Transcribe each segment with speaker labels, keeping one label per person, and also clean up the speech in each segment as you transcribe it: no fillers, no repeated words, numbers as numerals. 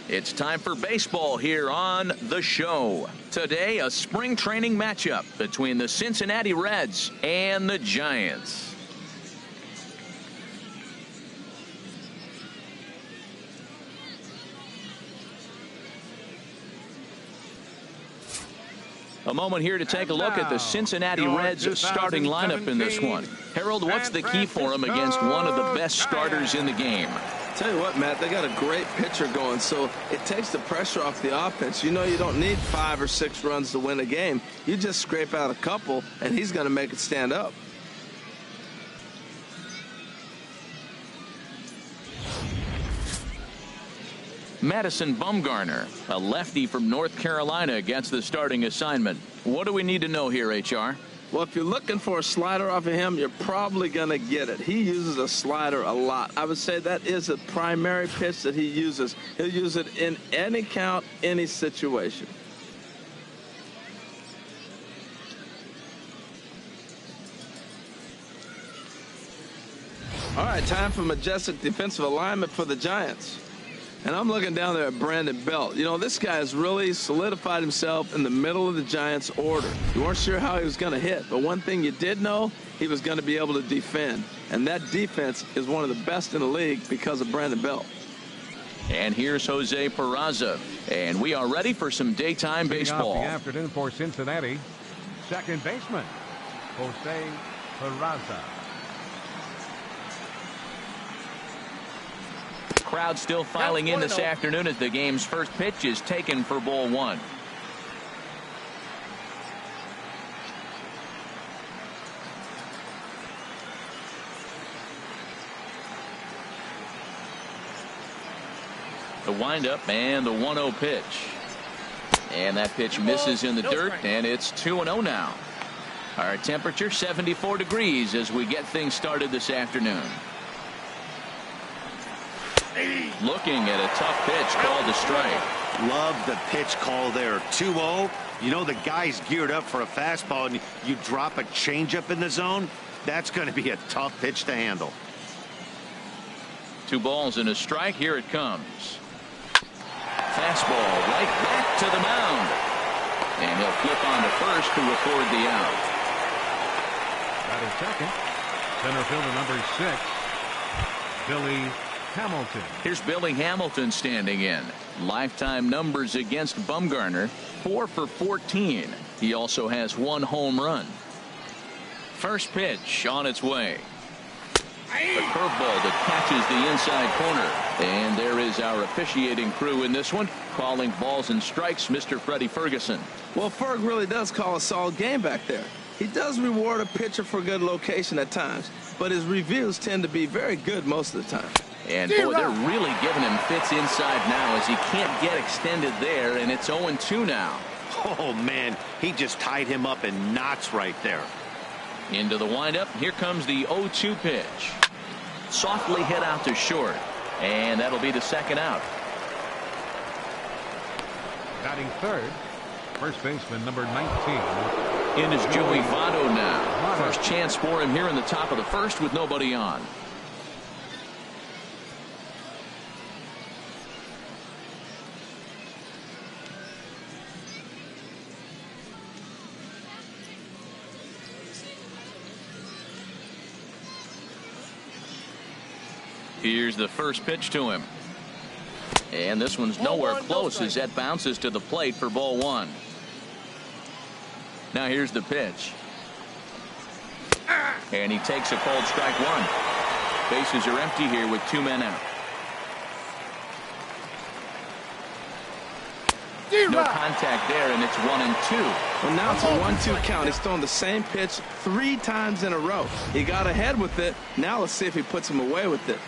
Speaker 1: It's time for baseball here on The Show. Today, a spring training matchup between the Cincinnati Reds and the Giants. A moment here to take a look at the Cincinnati Reds starting lineup in this one. Harold, what's the key for them against one of the best starters in the game?
Speaker 2: Tell you what, Matt, they got a great pitcher going, so it takes the pressure off the offense. You know you don't need 5 or 6 runs to win a game. You just scrape out a couple, and he's going to make it stand up.
Speaker 1: Madison Bumgarner, a lefty from North Carolina, gets the starting assignment. What do we need to know here, HR?
Speaker 2: Well, if you're looking for a slider off of him, you're probably going to get it. He uses a slider a lot. I would say that is a primary pitch that he uses. He'll use it in any count, any situation. All right, time for majestic defensive alignment for the Giants. And I'm looking down there at Brandon Belt. You know, this guy has really solidified himself in the middle of the Giants' order. You weren't sure how he was going to hit, but one thing you did know, he was going to be able to defend. And that defense is one of the best in the league because of Brandon Belt.
Speaker 1: And here's Jose Peraza. And we are ready for some daytime baseball.
Speaker 3: The afternoon for Cincinnati, second baseman, Jose Peraza.
Speaker 1: Crowd still filing in this afternoon as the game's first pitch is taken for ball one. The windup and the 1-0 pitch. And that pitch misses in the dirt, and it's 2-0 now. Our temperature 74 degrees as we get things started this afternoon. Looking at a tough pitch called a strike.
Speaker 4: Love the pitch call there. 2-0. You know the guy's geared up for a fastball, and you drop a changeup in the zone. That's going to be a tough pitch to handle.
Speaker 1: 2 balls and a strike. Here it comes. Fastball right back to the mound. And he'll flip on to first to record the out.
Speaker 3: That is second. Center fielder number 6, Billy Hamilton.
Speaker 1: Here's Billy Hamilton standing in. Lifetime numbers against Bumgarner, 4 for 14. He also has 1 home run. First pitch on its way. A curveball that catches the inside corner. And there is our officiating crew in this one, calling balls and strikes, Mr. Freddie Ferguson.
Speaker 2: Well, Ferg really does call a solid game back there. He does reward a pitcher for good location at times, but his reviews tend to be very good most of the time.
Speaker 1: And boy, they're really giving him fits inside now as he can't get extended there, and it's 0-2 now.
Speaker 4: Oh, man, he just tied him up in knots right there.
Speaker 1: Into the windup. Here comes the 0-2 pitch. Softly hit out to short, and that'll be the second out.
Speaker 3: Batting third, first baseman number 19.
Speaker 1: In is Joey Votto now. First chance for him here in the top of the first with nobody on. Here's the first pitch to him. And this one's nowhere close as that bounces to the plate for ball 1. Now here's the pitch. And he takes a called strike 1. Bases are empty here with 2 men out. No contact there, and it's 1-2.
Speaker 2: Well, now it's a 1-2 count. He's thrown the same pitch 3 times in a row. He got ahead with it. Now let's see if he puts him away with it.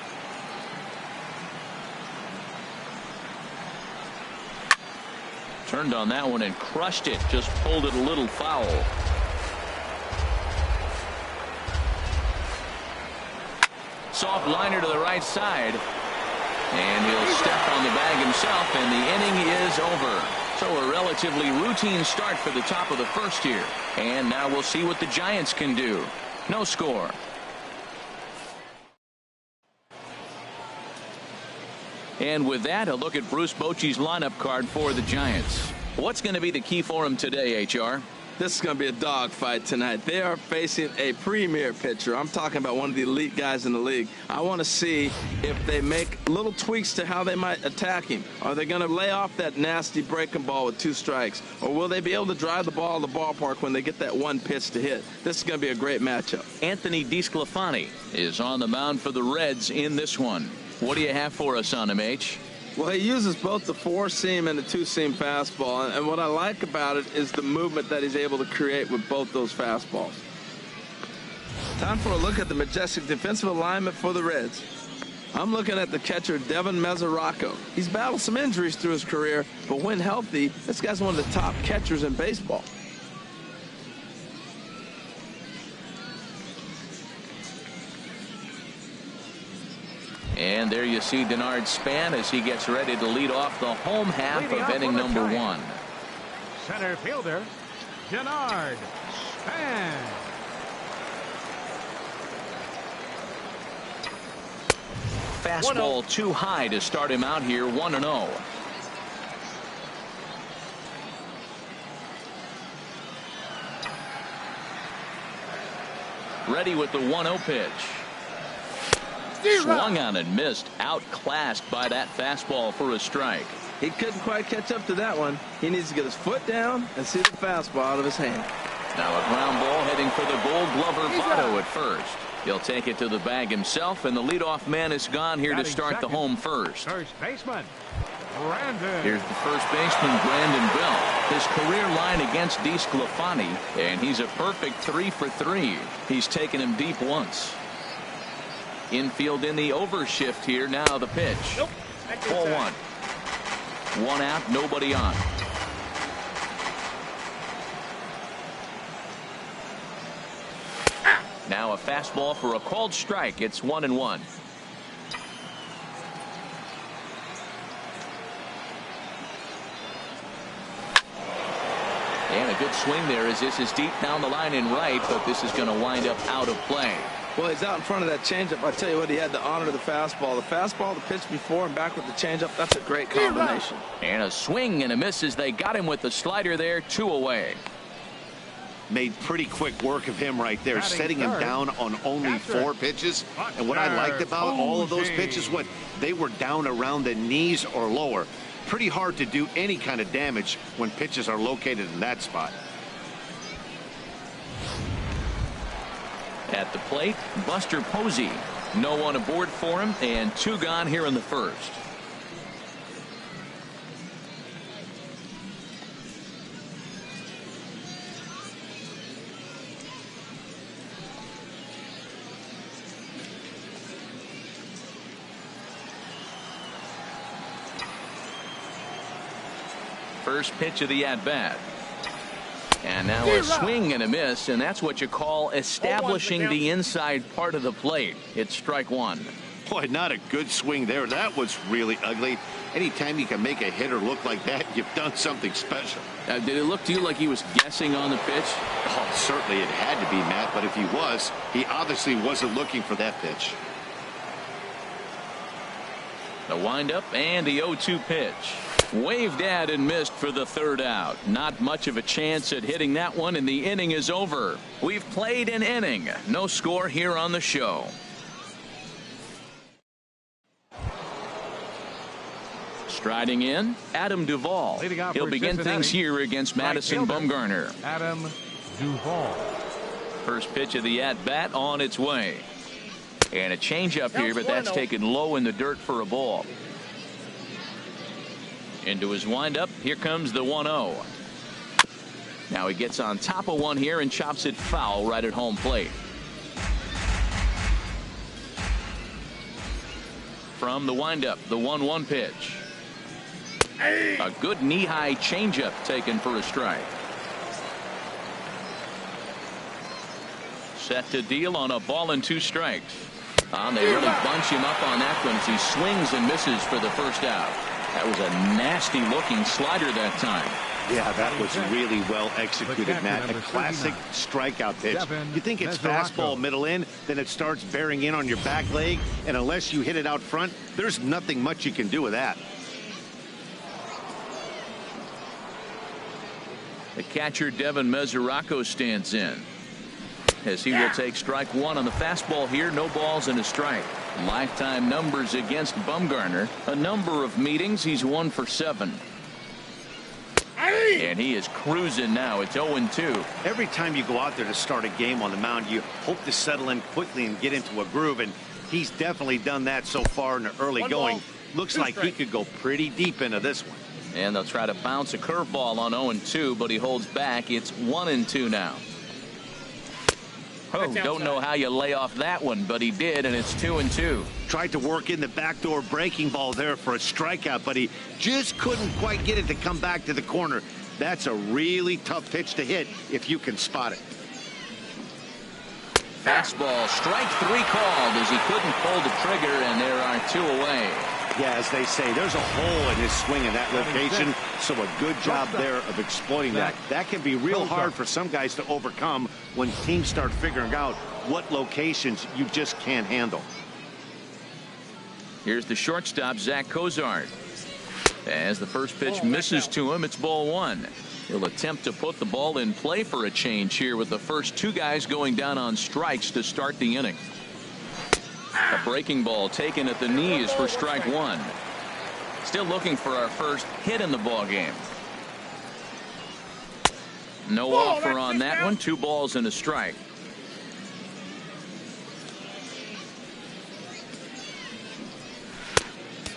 Speaker 1: Turned on that one and crushed it. Just pulled it a little foul. Soft liner to the right side. And he'll step on the bag himself, and the inning is over. So a relatively routine start for the top of the first here. And now we'll see what the Giants can do. No score. And with that, a look at Bruce Bochy's lineup card for the Giants. What's going to be the key for him today, H.R.?
Speaker 2: This is going to be a dogfight tonight. They are facing a premier pitcher. I'm talking about one of the elite guys in the league. I want to see if they make little tweaks to how they might attack him. Are they going to lay off that nasty breaking ball with 2 strikes? Or will they be able to drive the ball to the ballpark when they get that one pitch to hit? This is going to be a great matchup.
Speaker 1: Anthony DeSclafani is on the mound for the Reds in this one. What do you have for us on him, H?
Speaker 2: Well, he uses both the 4-seam and the 2-seam fastball, and what I like about it is the movement that he's able to create with both those fastballs. Time for a look at the majestic defensive alignment for the Reds. I'm looking at the catcher, Devin Mesoraco. He's battled some injuries through his career, but when healthy, this guy's one of the top catchers in baseball.
Speaker 1: And there you see Denard Span as he gets ready to lead off the home half of inning number 1.
Speaker 3: Center fielder, Denard Span.
Speaker 1: Fastball too high to start him out here, 1-0. Ready with the 1-0 pitch. Swung on and missed, outclassed by that fastball for a strike.
Speaker 2: He couldn't quite catch up to that one. He needs to get his foot down and see the fastball out of his hand.
Speaker 1: Now a ground ball heading for the Gold Glover Votto at first. He'll take it to the bag himself, and the leadoff man is gone here to start the home first.
Speaker 3: First baseman, Brandon.
Speaker 1: Here's the first baseman, Brandon Belt. His career line against DeSclafani, and he's a perfect 3 for 3. He's taken him deep once. Infield in the overshift here. Now the pitch.
Speaker 3: Nope.
Speaker 1: 4-1. 1 out, nobody on. Now a fastball for a called strike. It's 1-1. And a good swing there as this is deep down the line in right, but this is going to wind up out of play.
Speaker 2: Well, he's out in front of that changeup. I tell you what, he had to honor the fastball. The fastball, the pitch before, and back with the changeup. That's a great combination.
Speaker 1: And a swing and a miss as they got him with the slider there, 2 away.
Speaker 4: Made pretty quick work of him right there, setting him down on only 4 pitches. And what I liked about all of those pitches, what they were down around the knees or lower. Pretty hard to do any kind of damage when pitches are located in that spot.
Speaker 1: At the plate, Buster Posey. No one aboard for him, and 2 gone here in the first. First pitch of the at-bat. And now a swing and a miss, and that's what you call establishing the inside part of the plate. It's strike 1.
Speaker 4: Boy, not a good swing there. That was really ugly. Anytime you can make a hitter look like that, you've done something special.
Speaker 1: Did it look to you like he was guessing on the pitch?
Speaker 4: Oh, certainly it had to be, Matt, but if he was, he obviously wasn't looking for that pitch.
Speaker 1: The windup and the 0-2 pitch. Waved at and missed for the 3rd out. Not much of a chance at hitting that one, and the inning is over. We've played an inning. No score here on the show. Striding in, Adam Duvall. He'll begin things here against Madison Bumgarner.
Speaker 3: Adam Duvall.
Speaker 1: First pitch of the at-bat on its way. And a changeup here, but that's taken low in the dirt for a ball. Into his windup. Here comes the 1-0. Now he gets on top of one here and chops it foul right at home plate. From the windup, the 1-1 pitch. A good knee-high changeup taken for a strike. Set to deal on a ball and 2 strikes. They really bunch him up on that one as he swings and misses for the 1st out. That was a nasty looking slider that time.
Speaker 4: Yeah, that was really well executed, Matt. A classic strikeout pitch. You think it's fastball middle in, then it starts bearing in on your back leg, and unless you hit it out front, there's nothing much you can do with that.
Speaker 1: The catcher, Devin Mesoraco, stands in, as he will take strike one on the fastball here. No balls and a strike. Lifetime numbers against Bumgarner. A number of meetings. He's 1 for 7. And he is cruising now. It's 0-2.
Speaker 4: Every time you go out there to start a game on the mound, you hope to settle in quickly and get into a groove, and he's definitely done that so far in the early going. Looks like he could go pretty deep into this one.
Speaker 1: And they'll try to bounce a curveball on 0-2, but he holds back. It's 1-2 now. Oh, don't know how you lay off that one, but he did, and it's 2-2.
Speaker 4: Tried to work in the backdoor breaking ball there for a strikeout, but he just couldn't quite get it to come back to the corner. That's a really tough pitch to hit if you can spot it.
Speaker 1: Fastball, strike 3 called as he couldn't pull the trigger, and there are 2 away.
Speaker 4: Yeah, as they say, there's a hole in his swing in that location, so a good job there of exploiting that. That can be real hard for some guys to overcome when teams start figuring out what locations you just can't handle.
Speaker 1: Here's the shortstop, Zach Cozart. As the first pitch misses to him, it's ball 1. He'll attempt to put the ball in play for a change here with the first 2 guys going down on strikes to start the inning. A breaking ball taken at the knees for strike 1. Still looking for our first hit in the ball game. No offer on that one. 2 balls and a strike.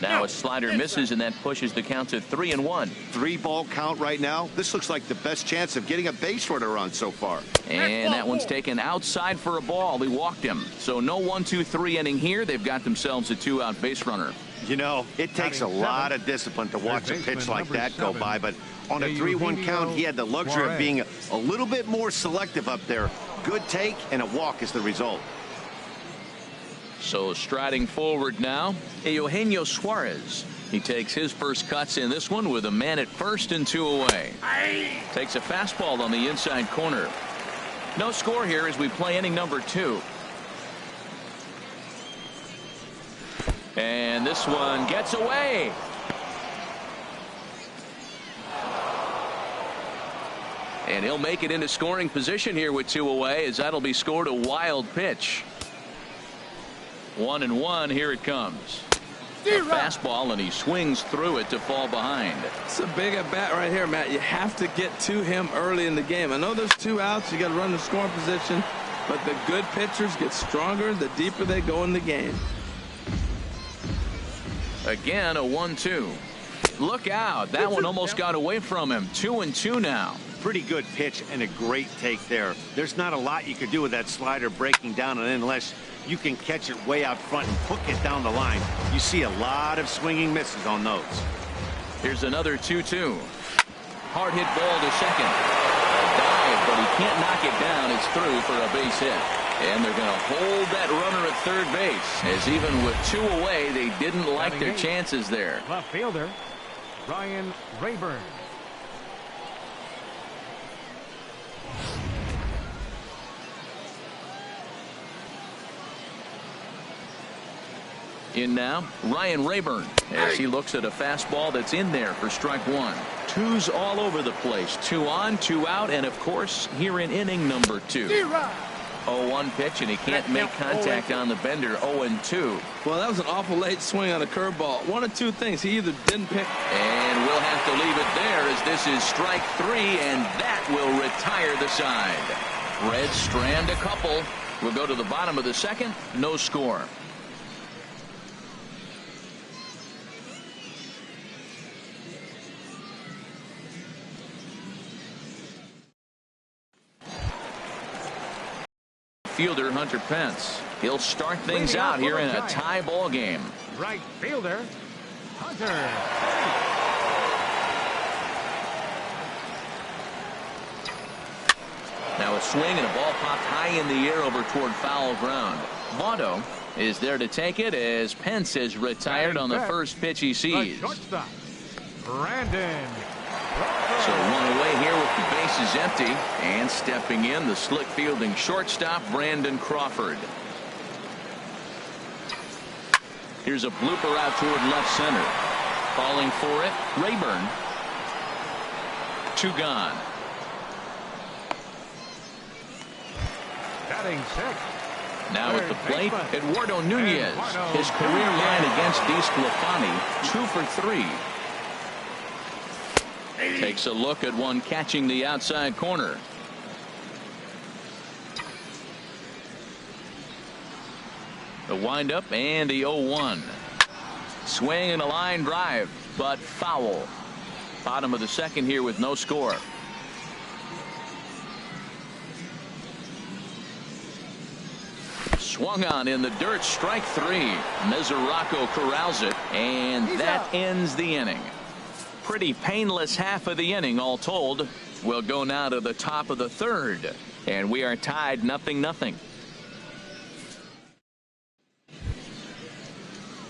Speaker 1: Now a slider misses, and that pushes the count to 3-1.
Speaker 4: 3-ball count right now. This looks like the best chance of getting a base runner on so far.
Speaker 1: And that one's taken outside for a ball. He walked him. So no 1-2-3 inning here. They've got themselves a 2-out base runner.
Speaker 4: You know, it takes a lot of discipline to watch a pitch like that go by, but on a 3-1 count, he had the luxury of being a little bit more selective up there. Good take, and a walk is the result.
Speaker 1: So striding forward now, Eugenio Suarez. He takes his first cuts in this one with a man at first and 2 away. Takes a fastball on the inside corner. No score here as we play inning number 2. And this one gets away. And he'll make it into scoring position here with 2 away, as that'll be scored a wild pitch. 1-1. Here it comes. A fastball, and he swings through it to fall behind.
Speaker 2: It's a big at bat right here, Matt. You have to get to him early in the game. I know there's 2 outs. You got to run the scoring position, but the good pitchers get stronger the deeper they go in the game.
Speaker 1: Again, a 1-2. Look out. That one almost got away from him. 2-2 now.
Speaker 4: Pretty good pitch and a great take there. There's not a lot you could do with that slider breaking down and in unless you can catch it way out front and hook it down the line. You see a lot of swinging misses on those.
Speaker 1: Here's another 2-2. Hard hit ball to second. A dive, but he can't knock it down. It's through for a base hit. And they're going to hold that runner at third base, as even with 2 away, they didn't like their chances there.
Speaker 3: Left fielder, Ryan Rayburn.
Speaker 1: In now, Ryan Rayburn, as he looks at a fastball that's in there for strike 1. 2's all over the place. 2 on, 2 out, and of course, here in inning number 2. 0-1 pitch, and he can't make contact on the bender. 0-2.
Speaker 2: Well, that was an awful late swing on a curveball. 1 of 2 things. He either didn't pick.
Speaker 1: And we'll have to leave it there, as this is strike 3, and that will retire the side. Reds strand a couple. We'll go to the bottom of the second. No score. Fielder Hunter Pence. He'll start things out here in a tie ball game.
Speaker 3: Right fielder, Hunter.
Speaker 1: Now a swing and a ball popped high in the air over toward foul ground. Votto is there to take it as Pence is retired on the first pitch he sees.
Speaker 3: Shortstop, Brandon
Speaker 1: So one away here with the bases empty, and stepping in, the slick fielding shortstop, Brandon Crawford. Here's a blooper out toward left center. Calling for it, Rayburn. 2 gone.
Speaker 3: Batting 6.
Speaker 1: Now at the plate, Eduardo Nunez. His career line against DeSclafani, 2 for 3. Takes a look at one catching the outside corner. The windup and the 0-1. Swing and a line drive, but foul. Bottom of the second here with no score. Swung on in the dirt, strike 3. Mesoraco corrals it, and that ends the inning. Pretty painless half of the inning all told. We'll go now to the top of the third, and we are tied 0-0.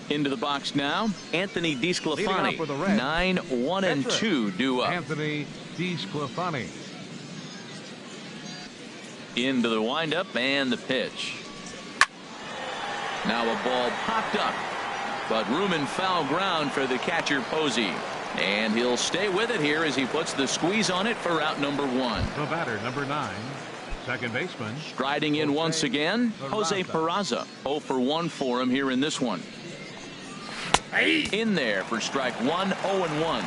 Speaker 1: Into the box now, Anthony DeSclafani. 9-1-2 due up.
Speaker 3: Anthony DeSclafani.
Speaker 1: Into the windup and the pitch. Now a ball popped up, but room and foul ground for the catcher Posey. And he'll stay with it here as he puts the squeeze on it for out number 1.
Speaker 3: The batter, number 9, second baseman.
Speaker 1: Striding in once again, Jose Peraza. 0 for 1 for him here in this one. In there for strike 1, 0-1.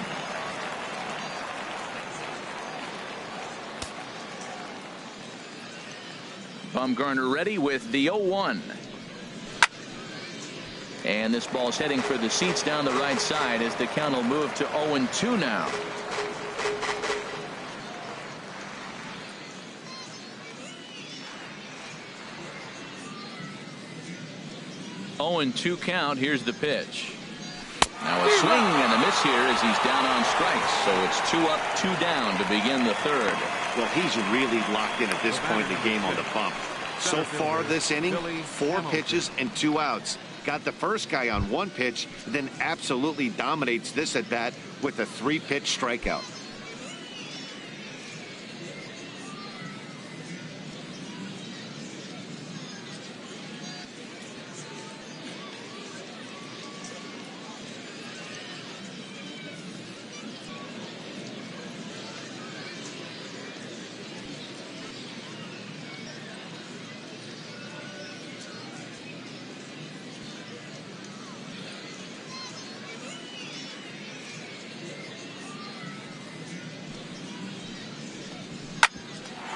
Speaker 1: Bumgarner ready with the 0-1. And this ball's heading for the seats down the right side as the count will move to 0-2 now. Oh, and 2 count. Here's the pitch. Now a swing and a miss here as he's down on strikes. So it's 2 up, 2 down to begin the third.
Speaker 4: Well, he's really locked in at this point in the game on the bump. So far this inning, 4 pitches and 2 outs. Got the first guy on 1 pitch, then absolutely dominates this at bat with a 3-pitch strikeout.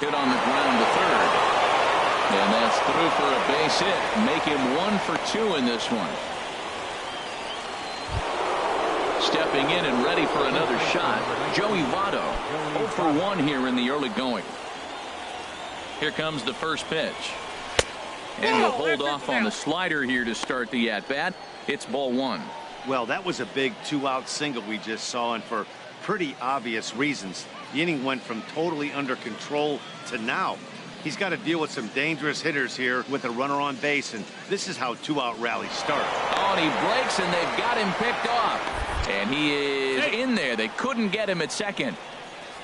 Speaker 1: Hit on the ground to third. And that's through for a base hit. Make him 1 for 2 in this one. Stepping in and ready for another shot, Joey Votto. 0 for 1 here in the early going. Here comes the first pitch. And he'll hold off on the slider here to start the at-bat. It's ball 1.
Speaker 4: Well, that was a big 2-out single we just saw, and for pretty obvious reasons. The inning went from totally under control to now. He's got to deal with some dangerous hitters here with a runner on base, and this is how 2-out rallies start.
Speaker 1: Oh, and he breaks, and they've got him picked off. And he is in there. They couldn't get him at second.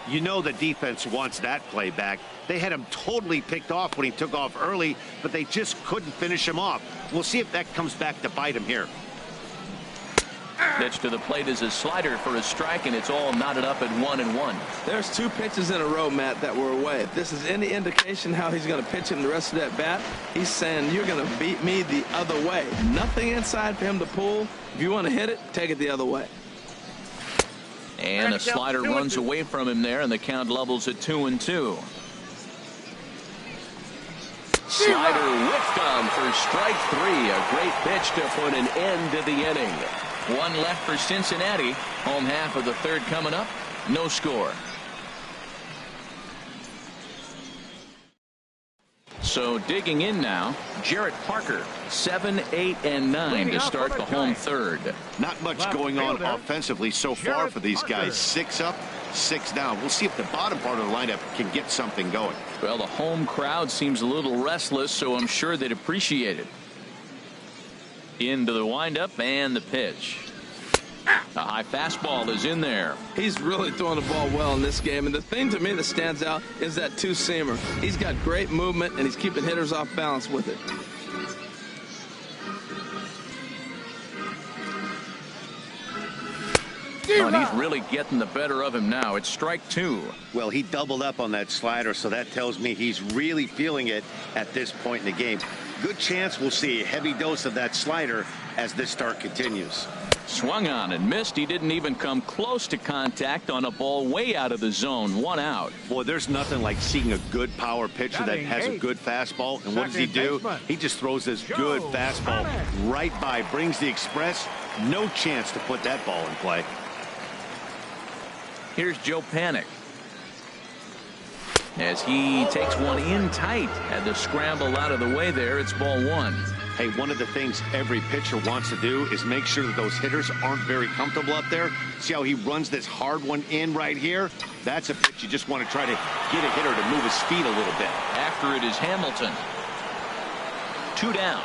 Speaker 4: You know the defense wants that play back. They had him totally picked off when he took off early, but they just couldn't finish him off. We'll see if that comes back to bite him here.
Speaker 1: Pitch to the plate is a slider for a strike, and it's all knotted up at 1-1.
Speaker 2: There's 2 pitches in a row, Matt, that were away. If this is any indication how he's going to pitch him the rest of that bat, he's saying you're going to beat me the other way. Nothing inside for him to pull. If you want to hit it, take it the other way.
Speaker 1: And a slider runs away from him there, and the count levels at 2-2. Slider whiffed on for strike 3. A great pitch to put an end to the inning. 1 left for Cincinnati. Home half of the third coming up. No score. So digging in now, Jarrett Parker, 7, 8, and 9 to start the home third.
Speaker 4: Not much going on offensively so far for these guys. 6 up, 6 down. We'll see if the bottom part of the lineup can get something going.
Speaker 1: Well, the home crowd seems a little restless, so I'm sure they'd appreciate it. Into the windup and the pitch. A high fastball is in there.
Speaker 2: He's really throwing the ball well in this game, and the thing to me that stands out is that two-seamer. He's got great movement, and he's keeping hitters off balance with it.
Speaker 1: Oh, and he's really getting the better of him now. It's strike 2.
Speaker 4: Well, he doubled up on that slider, so that tells me he's really feeling it at this point in the game. Good chance we'll see a heavy dose of that slider as this start continues.
Speaker 1: Swung on and missed. He didn't even come close to contact on a ball way out of the zone. 1 out.
Speaker 4: Boy, there's nothing like seeing a good power pitcher that has a good fastball. And what does he do? He just throws this good fastball right by, brings the express. No chance to put that ball in play.
Speaker 1: Here's Joe Panik as he takes one in tight. Had to scramble out of the way there. It's ball 1.
Speaker 4: Hey, one of the things every pitcher wants to do is make sure that those hitters aren't very comfortable up there. See how he runs this hard one in right here? That's a pitch you just want to try to get a hitter to move his feet a little bit.
Speaker 1: After it is Hamilton. 2 down.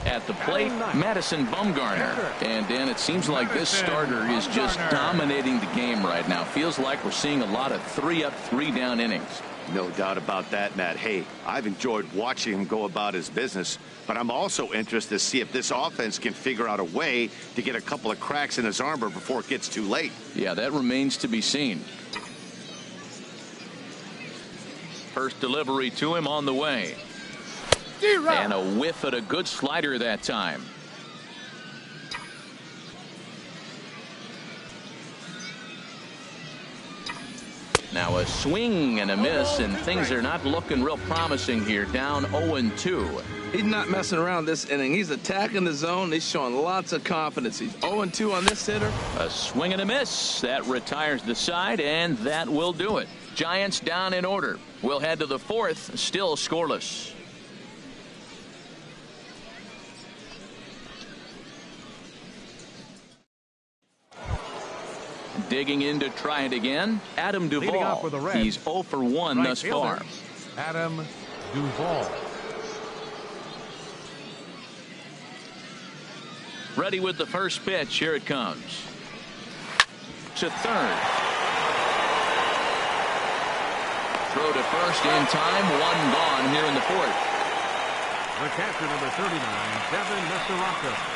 Speaker 1: At the plate, Madison Bumgarner. And Dan, it seems like this starter is just dominating the game right now. Feels like we're seeing a lot of 3-up, 3-down innings.
Speaker 4: No doubt about that, Matt. Hey, I've enjoyed watching him go about his business, but I'm also interested to see if this offense can figure out a way to get a couple of cracks in his armor before it gets too late.
Speaker 1: Yeah, that remains to be seen. First delivery to him on the way. And a whiff at a good slider that time. Now a swing and a miss, and things are not looking real promising here. Down 0-2.
Speaker 2: He's not messing around this inning. He's attacking the zone. He's showing lots of confidence. He's 0-2 on this hitter.
Speaker 1: A swing and a miss. That retires the side, and that will do it. Giants down in order. We'll head to the 4th, still scoreless. Digging in to try it again, Adam Duvall. He's 0 for 1 thus far.
Speaker 3: Adam Duvall.
Speaker 1: Ready with the first pitch. Here it comes. To third. Throw to first in time. 1 gone here in the 4th.
Speaker 3: The catcher, number 39, Devin Mesoraco.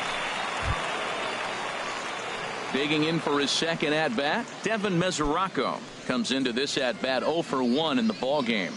Speaker 1: Digging in for his second at-bat, Devin Mesoraco comes into this at-bat 0 for 1 in the ballgame.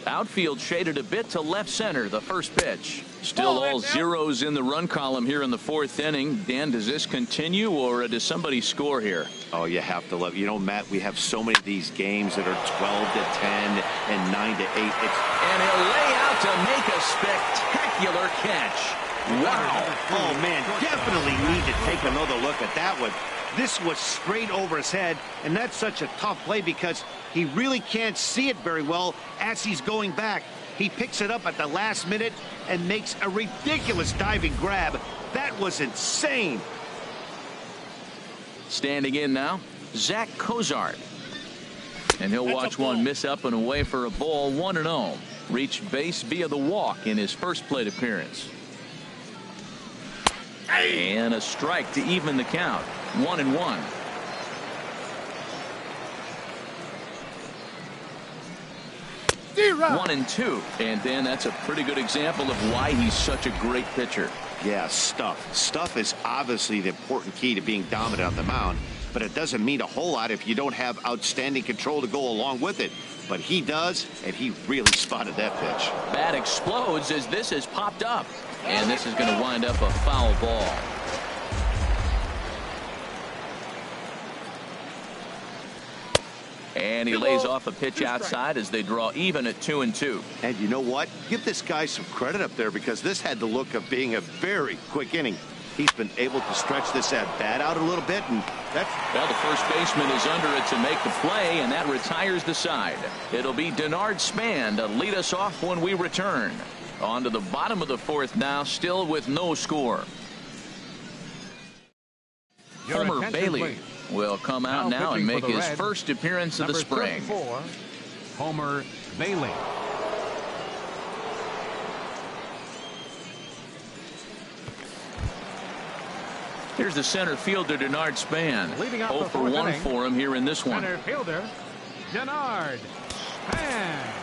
Speaker 1: Outfield shaded a bit to left center, the first pitch. Still all zeros in the run column here in the 4th inning. Dan, does this continue, or does somebody score here?
Speaker 4: Oh, you have to love. You know, Matt, we have so many of these games that are 12-10 and 9-8.
Speaker 1: And he'll lay out to make a spectacular catch.
Speaker 4: Wow. Oh, man, definitely need to take another look at that one. This was straight over his head, and that's such a tough play because he really can't see it very well as he's going back. He picks it up at the last minute and makes a ridiculous diving grab. That was insane.
Speaker 1: Standing in now, Zach Cozart. And he'll watch one miss up and away for a ball. 1-0. Reached base via the walk in his first plate appearance. And a strike to even the count. 1-1. 1-2. And then that's a pretty good example of why he's such a great pitcher.
Speaker 4: Yeah, stuff. Stuff is obviously the important key to being dominant on the mound, but it doesn't mean a whole lot if you don't have outstanding control to go along with it. But he does, and he really spotted that pitch.
Speaker 1: Bat explodes as this has popped up. And this is going to wind up a foul ball. And he lays off a pitch outside as they draw even at 2-2.
Speaker 4: And you know what? Give this guy some credit up there because this had the look of being a very quick inning. He's been able to stretch this at-bat out a little bit, and that's...
Speaker 1: Well, the first baseman is under it to make the play, and that retires the side. It'll be Denard Span to lead us off when we return. On to the bottom of the 4th now, still with no score. Homer Bailey will come out now and make his first appearance of the spring.
Speaker 3: Homer Bailey.
Speaker 1: Here's the center fielder, Denard Span. 0 for 1 for him here in this one.
Speaker 3: Center fielder, Denard Span.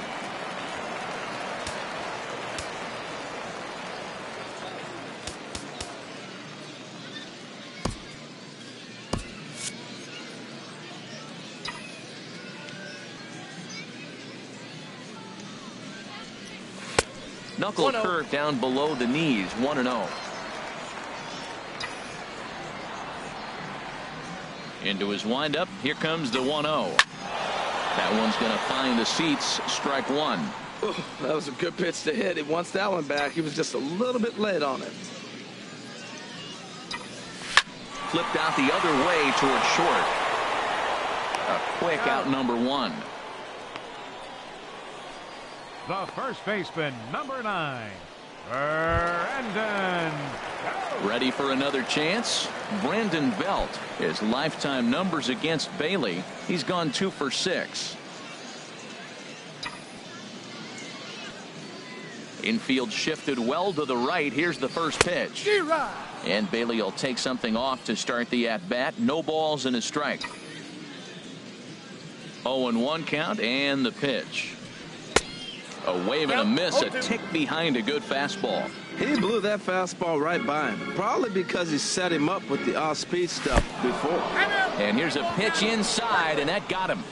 Speaker 1: Knuckle curve down below the knees, 1-0. Into his windup. Here comes the 1-0. That one's going to find the seats. Strike one.
Speaker 2: Ooh, that was a good pitch to hit. He wants that one back. He was just a little bit late on it.
Speaker 1: Flipped out the other way toward short. A quick out number one.
Speaker 3: The first baseman, number 9, Brandon.
Speaker 1: Ready for another chance? Brandon Belt. His lifetime numbers against Bailey. He's gone 2 for 6. Infield shifted well to the right. Here's the first pitch. And Bailey will take something off to start the at-bat. No balls and a strike. 0-1 count and the pitch. A wave and a miss, a tick behind a good fastball.
Speaker 2: He blew that fastball right by him, probably because he set him up with the off-speed stuff before.
Speaker 1: And here's a pitch inside, and that got him.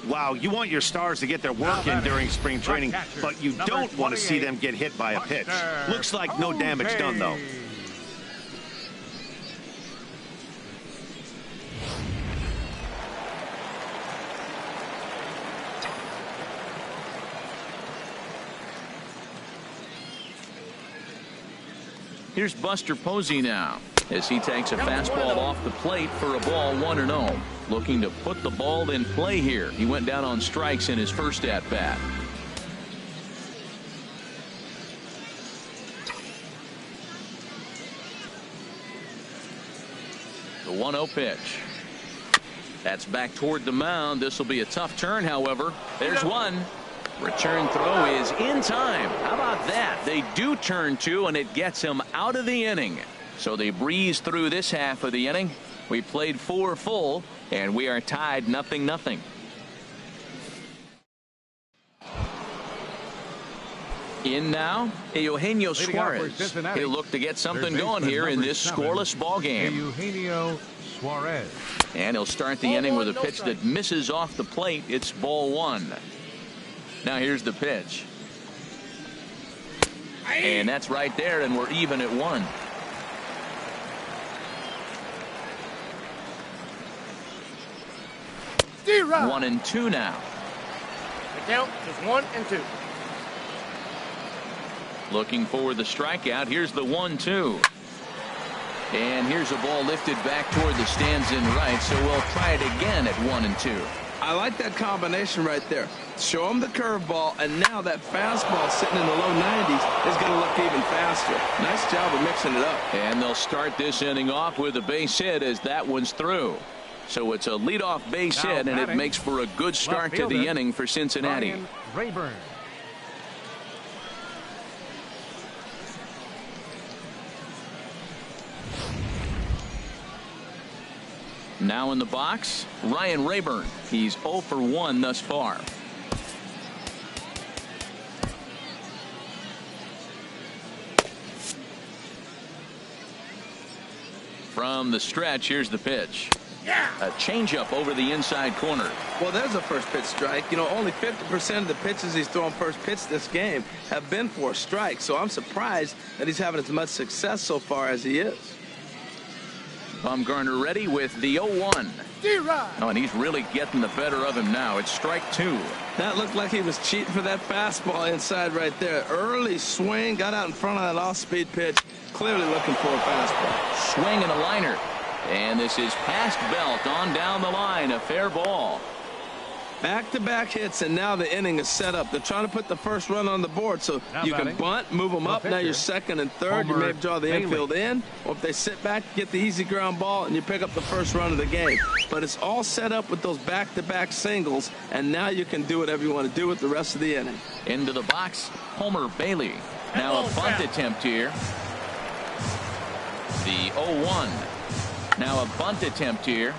Speaker 4: Wow, you want your stars to get their work in during spring training, but you don't want to see them get hit by a pitch. Looks like no damage done, though.
Speaker 1: Here's Buster Posey now as he takes a fastball off the plate for a ball 1-0. Looking to put the ball in play here. He went down on strikes in his first at-bat. The 1-0 pitch. That's back toward the mound. This will be a tough turn, however. There's one. Return throw is in time. How about that? They do turn two, and it gets him out of the inning. So they breeze through this half of the inning. We played 4 full, and we are tied 0-0. In now, Eugenio Suarez. He'll look to get something going here in this scoreless ball game.
Speaker 3: Eugenio Suarez.
Speaker 1: And he'll start the inning with a pitch that misses off the plate. It's ball 1. Now here's the pitch. And that's right there, and we're even at 1.
Speaker 5: D-Rod.
Speaker 1: 1-2 now.
Speaker 5: The count is 1-2.
Speaker 1: Looking for the strikeout. Here's the 1-2. And here's a ball lifted back toward the stands in right, so we'll try it again at 1-2.
Speaker 2: I like that combination right there. Show him the curveball, and now that fastball sitting in the low 90s is going to look even faster. Nice job of mixing it up.
Speaker 1: And they'll start this inning off with a base hit as that one's through. So it's a leadoff base hit, and it makes for a good start to the inning for Cincinnati.
Speaker 3: Rayburn.
Speaker 1: Now in the box, Ryan Rayburn. He's 0 for 1 thus far. From the stretch, here's the pitch. A changeup over the inside corner.
Speaker 2: Well, there's a first pitch strike. You know, only 50% of the pitches he's thrown first pitch this game have been for a strike. So I'm surprised that he's having as much success so far as he is.
Speaker 1: Bumgarner ready with the 0-1. Oh, and he's really getting the better of him now. It's strike 2.
Speaker 2: That looked like he was cheating for that fastball inside right there. Early swing, got out in front of that off-speed pitch. Clearly looking for a fastball.
Speaker 1: Swing and a liner. And this is past Belt on down the line. A fair ball.
Speaker 2: Back-to-back hits, and now the inning is set up. They're trying to put the first run on the board, so you can bunt, move them up. Now you're second and third. You may draw the infield in, or if they sit back, get the easy ground ball, and you pick up the first run of the game. But it's all set up with those back-to-back singles, and now you can do whatever you want to do with the rest of the inning.
Speaker 1: Into the box, Homer Bailey. Now a bunt attempt here. The 0-1. Now a bunt attempt here.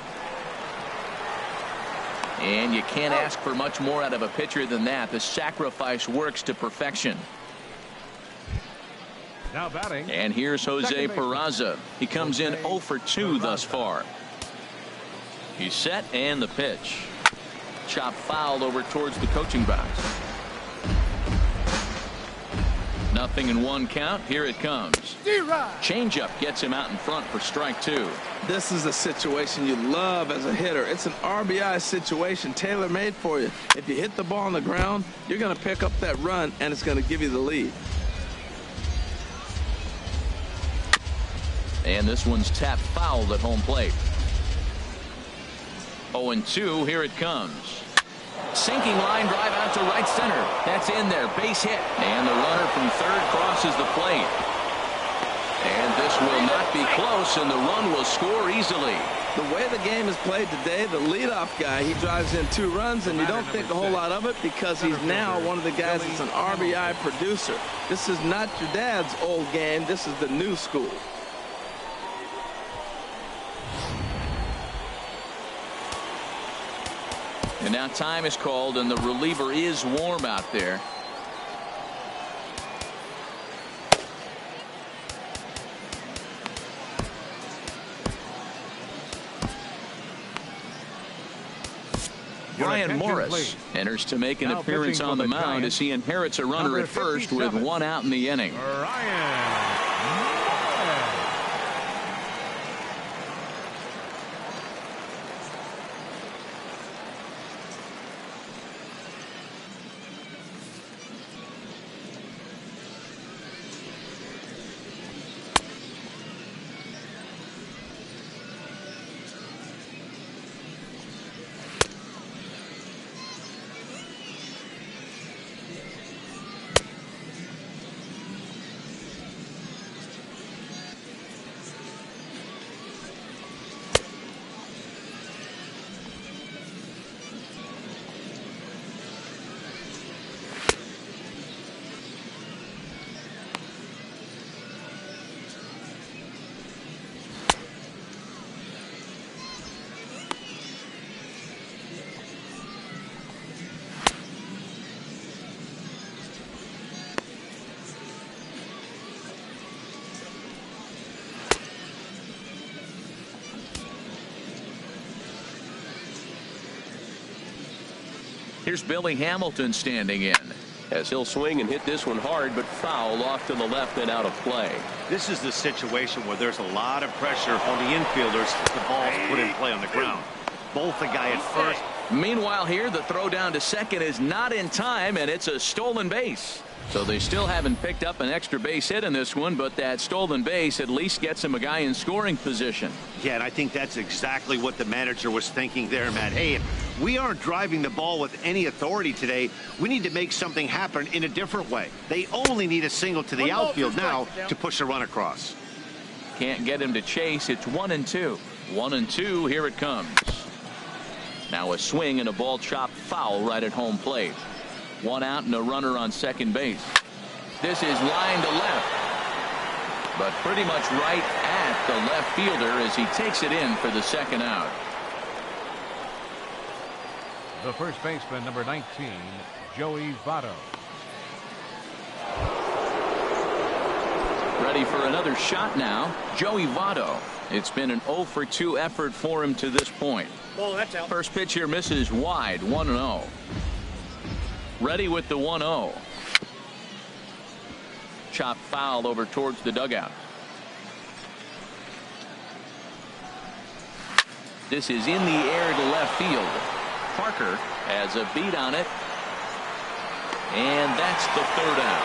Speaker 1: And you can't ask for much more out of a pitcher than that. The sacrifice works to perfection.
Speaker 3: Now batting.
Speaker 1: And here's Jose Peraza. He comes in 0 for 2 thus far. He's set, and the pitch. Chop foul over towards the coaching box. 0-1 count. Here it comes. Changeup gets him out in front for strike 2.
Speaker 2: This is a situation you love as a hitter. It's an RBI situation tailor-made for you. If you hit the ball on the ground, you're going to pick up that run, and it's going to give you the lead.
Speaker 1: And this one's tapped foul at home plate. 0-2. Here it comes. Sinking line drive out to right center. That's in there. Base hit. And the runner from third crosses the plate. And this will not be close, and the run will score easily.
Speaker 2: The way the game is played today, the leadoff guy, he drives in 2 runs, and you don't think a whole lot of it because he's now one of the guys that's an RBI producer. This is not your dad's old game. This is the new school.
Speaker 1: And now time is called, and the reliever is warm out there. Ryan Morris enters to make an appearance on the mound as he inherits a runner at first with 1 out in the inning. Here's Billy Hamilton standing in as he'll swing and hit this one hard, but foul off to the left and out of play.
Speaker 4: This is the situation where there's a lot of pressure on the infielders as the ball's put in play on the ground. Both the guy at first.
Speaker 1: Meanwhile, here the throw down to second is not in time, and it's a stolen base. So they still haven't picked up an extra base hit in this one, but that stolen base at least gets him a guy in scoring position.
Speaker 4: Yeah, and I think that's exactly what the manager was thinking there, Matt. Hey, if we aren't driving the ball with any authority today, we need to make something happen in a different way. They only need a single to the outfield now to push a run across.
Speaker 1: Can't get him to chase. It's 1-2. 1-2. Here it comes. Now a swing and a ball chopped foul right at home plate. 1 out and a runner on second base. This is line to left, but pretty much right at the left fielder as he takes it in for the second out.
Speaker 3: The first baseman, number 19, Joey Votto.
Speaker 1: Ready for another shot now. Joey Votto. It's been an 0 for 2 effort for him to this point.
Speaker 5: Ball, that's out.
Speaker 1: First pitch here misses wide. 1-0. Ready with the 1-0. Chop foul over towards the dugout. This is in the air to left field. Parker has a beat on it, and that's the third out.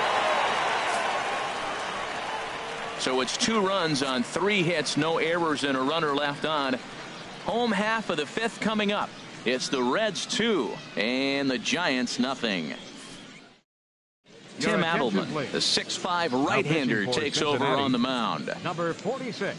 Speaker 1: So it's 2 runs on 3 hits, no errors, and a runner left on. Home half of the 5th coming up. It's the Reds 2 and the Giants nothing. Tim Adelman, the 6'5" right-hander, takes over on the mound.
Speaker 3: Number 46,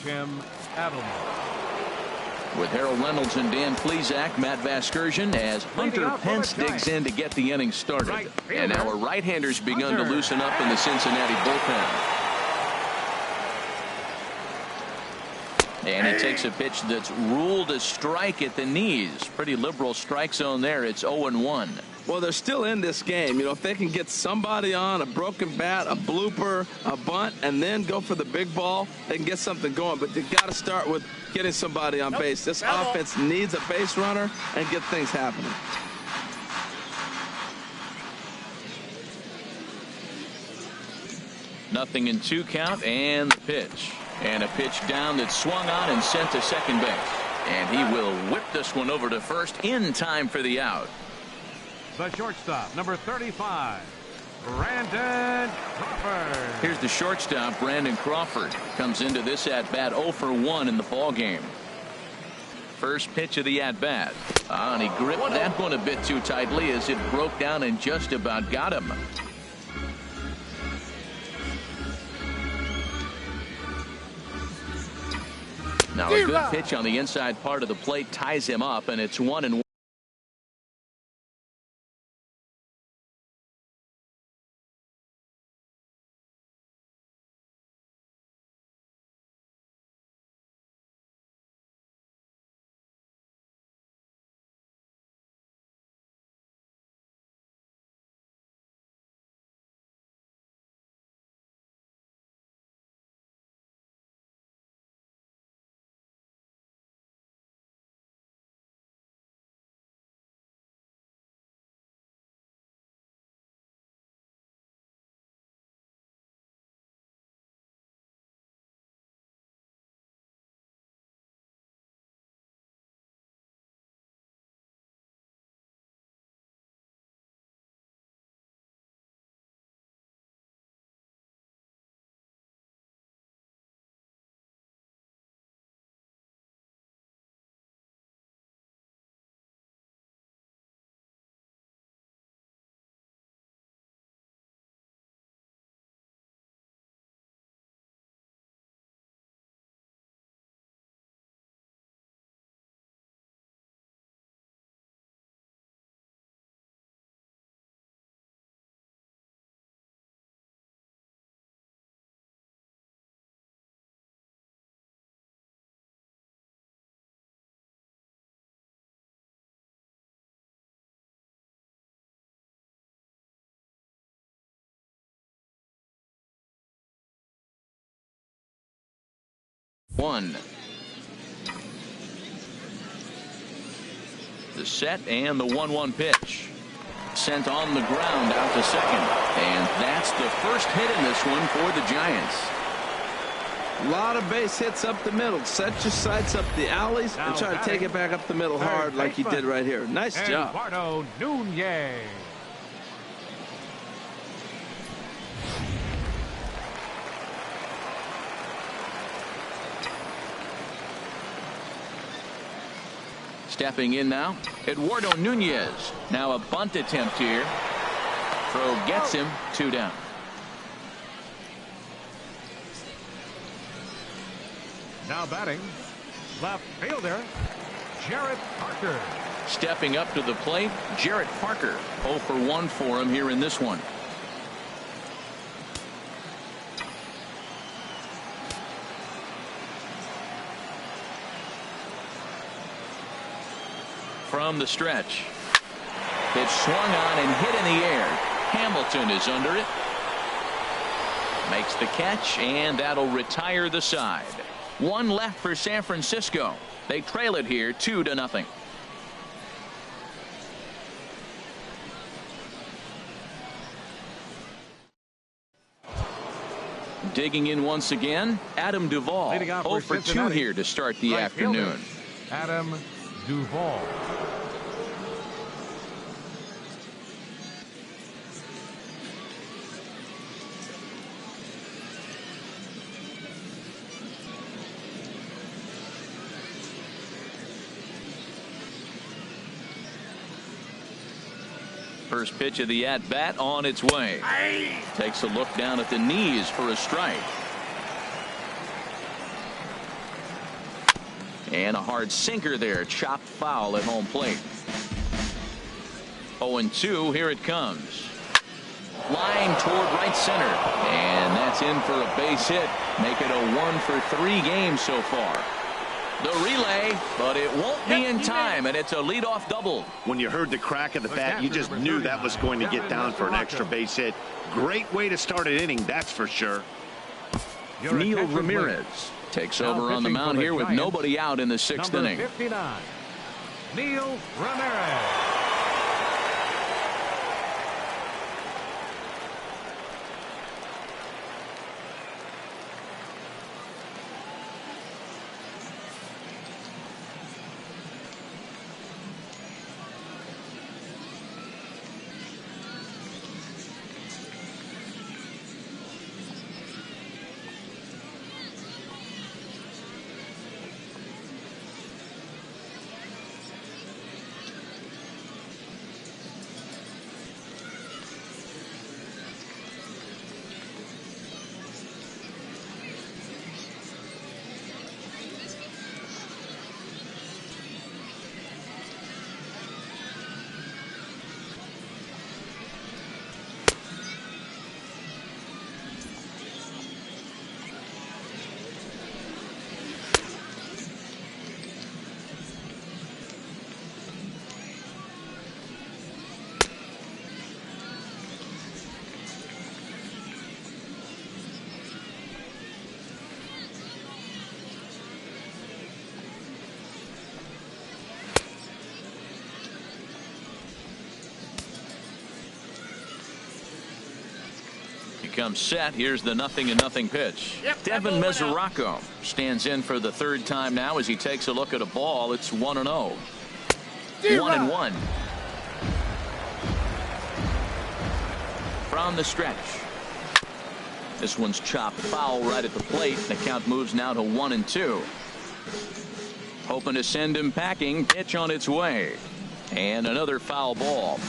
Speaker 3: Tim Adelman.
Speaker 1: With Harold Reynolds and Dan Plesac, Matt Vasgersian as Hunter Pence digs in to get the inning started. And now a right-hander's begun to loosen up in the Cincinnati bullpen. And he takes a pitch that's ruled a strike at the knees. Pretty liberal strike zone there. It's 0-1.
Speaker 2: Well, they're still in this game. You know, if they can get somebody on, a broken bat, a blooper, a bunt, and then go for the big ball, they can get something going. But they've got to start with getting somebody on base. This offense needs a base runner and get things happening.
Speaker 1: Nothing in 2 count, and the pitch. And a pitch down that's swung on and sent to second base. And he will whip this one over to first in time for the out.
Speaker 3: The shortstop, number 35, Brandon Crawford.
Speaker 1: Here's the shortstop, Brandon Crawford. Comes into this at-bat 0 for 1 in the ball game. First pitch of the at-bat. And he gripped that one a bit too tightly as it broke down and just about got him. Now a good pitch on the inside part of the plate ties him up, and it's 1-1. One. The set and the 1-1 pitch. Sent on the ground out to second. And that's the first hit in this one for the Giants.
Speaker 2: A lot of base hits up the middle. Set your sights up the alleys and try to take it back up the middle hard like he did right here. Nice job.
Speaker 3: Eduardo Nunez.
Speaker 1: Stepping in now, Eduardo Nunez. Now a bunt attempt here. Throw gets him, 2 down.
Speaker 3: Now batting, left fielder, Jarrett Parker.
Speaker 1: Stepping up to the plate, Jarrett Parker. 0 for 1 for him here in this one. From the stretch. It swung on and hit in the air. Hamilton is under it. Makes the catch, and that'll retire the side. 1 left for San Francisco. They trail it here 2-0. Digging in once again, Adam Duvall. 0 for 2 here to start the afternoon.
Speaker 3: Adam Duvall.
Speaker 1: First pitch of the at-bat on its way. Takes a look down at the knees for a strike. And a hard sinker there, chopped foul at home plate. 0-2, here it comes. Line toward right center, and that's in for a base hit. Make it a 1 for 3 game so far. The relay, but it won't be in time, and it's a leadoff double.
Speaker 4: When you heard the crack of the bat, you just knew that was going to get down for an extra base hit. Great way to start an inning, that's for sure.
Speaker 1: Neil Ramirez takes over on the mound here with nobody out in the sixth inning.
Speaker 3: 59, Neil Ramirez.
Speaker 1: Comes set. Here's the 0-0 pitch. Devin Mesoraco stands in for the third time now as he takes a look at a ball. It's 1-0. 1-1. From the stretch. This one's chopped foul right at the plate. The count moves now to 1-2. Hoping to send him packing. Pitch on its way. And another foul ball.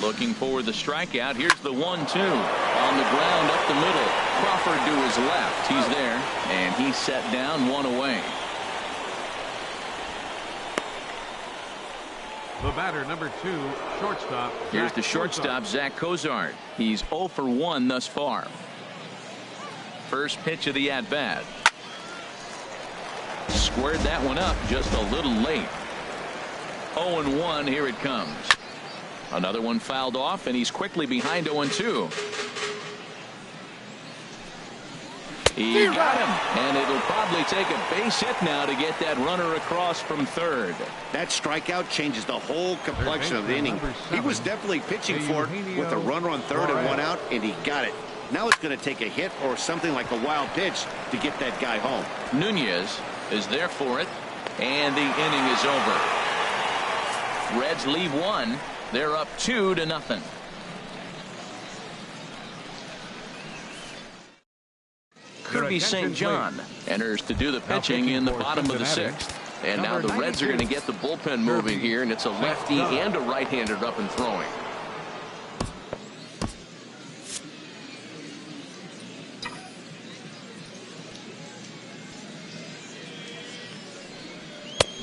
Speaker 1: Looking for the strikeout. Here's the 1-2 on the ground up the middle. Crawford to his left. He's there, and he's set down, one away.
Speaker 3: The batter, number 2, shortstop.
Speaker 1: Here's the shortstop, Zach Cozart. He's 0 for 1 thus far. First pitch of the at-bat. Squared that one up just a little late. 0-1. Here it comes. Another one fouled off, and he's quickly behind 0-2. He got him, and it'll probably take a base hit now to get that runner across from third.
Speaker 4: That strikeout changes the whole complexion of the inning. He was definitely pitching for it with a runner on third and one out, and he got it. Now it's going to take a hit or something like a wild pitch to get that guy home.
Speaker 1: Nunez is there for it, and the inning is over. Reds leave one. They're up 2-0. Kirby St. John enters to do the pitching in the bottom of the sixth. And now the Reds are going to get the bullpen moving here, and it's a lefty and a right-hander up and throwing.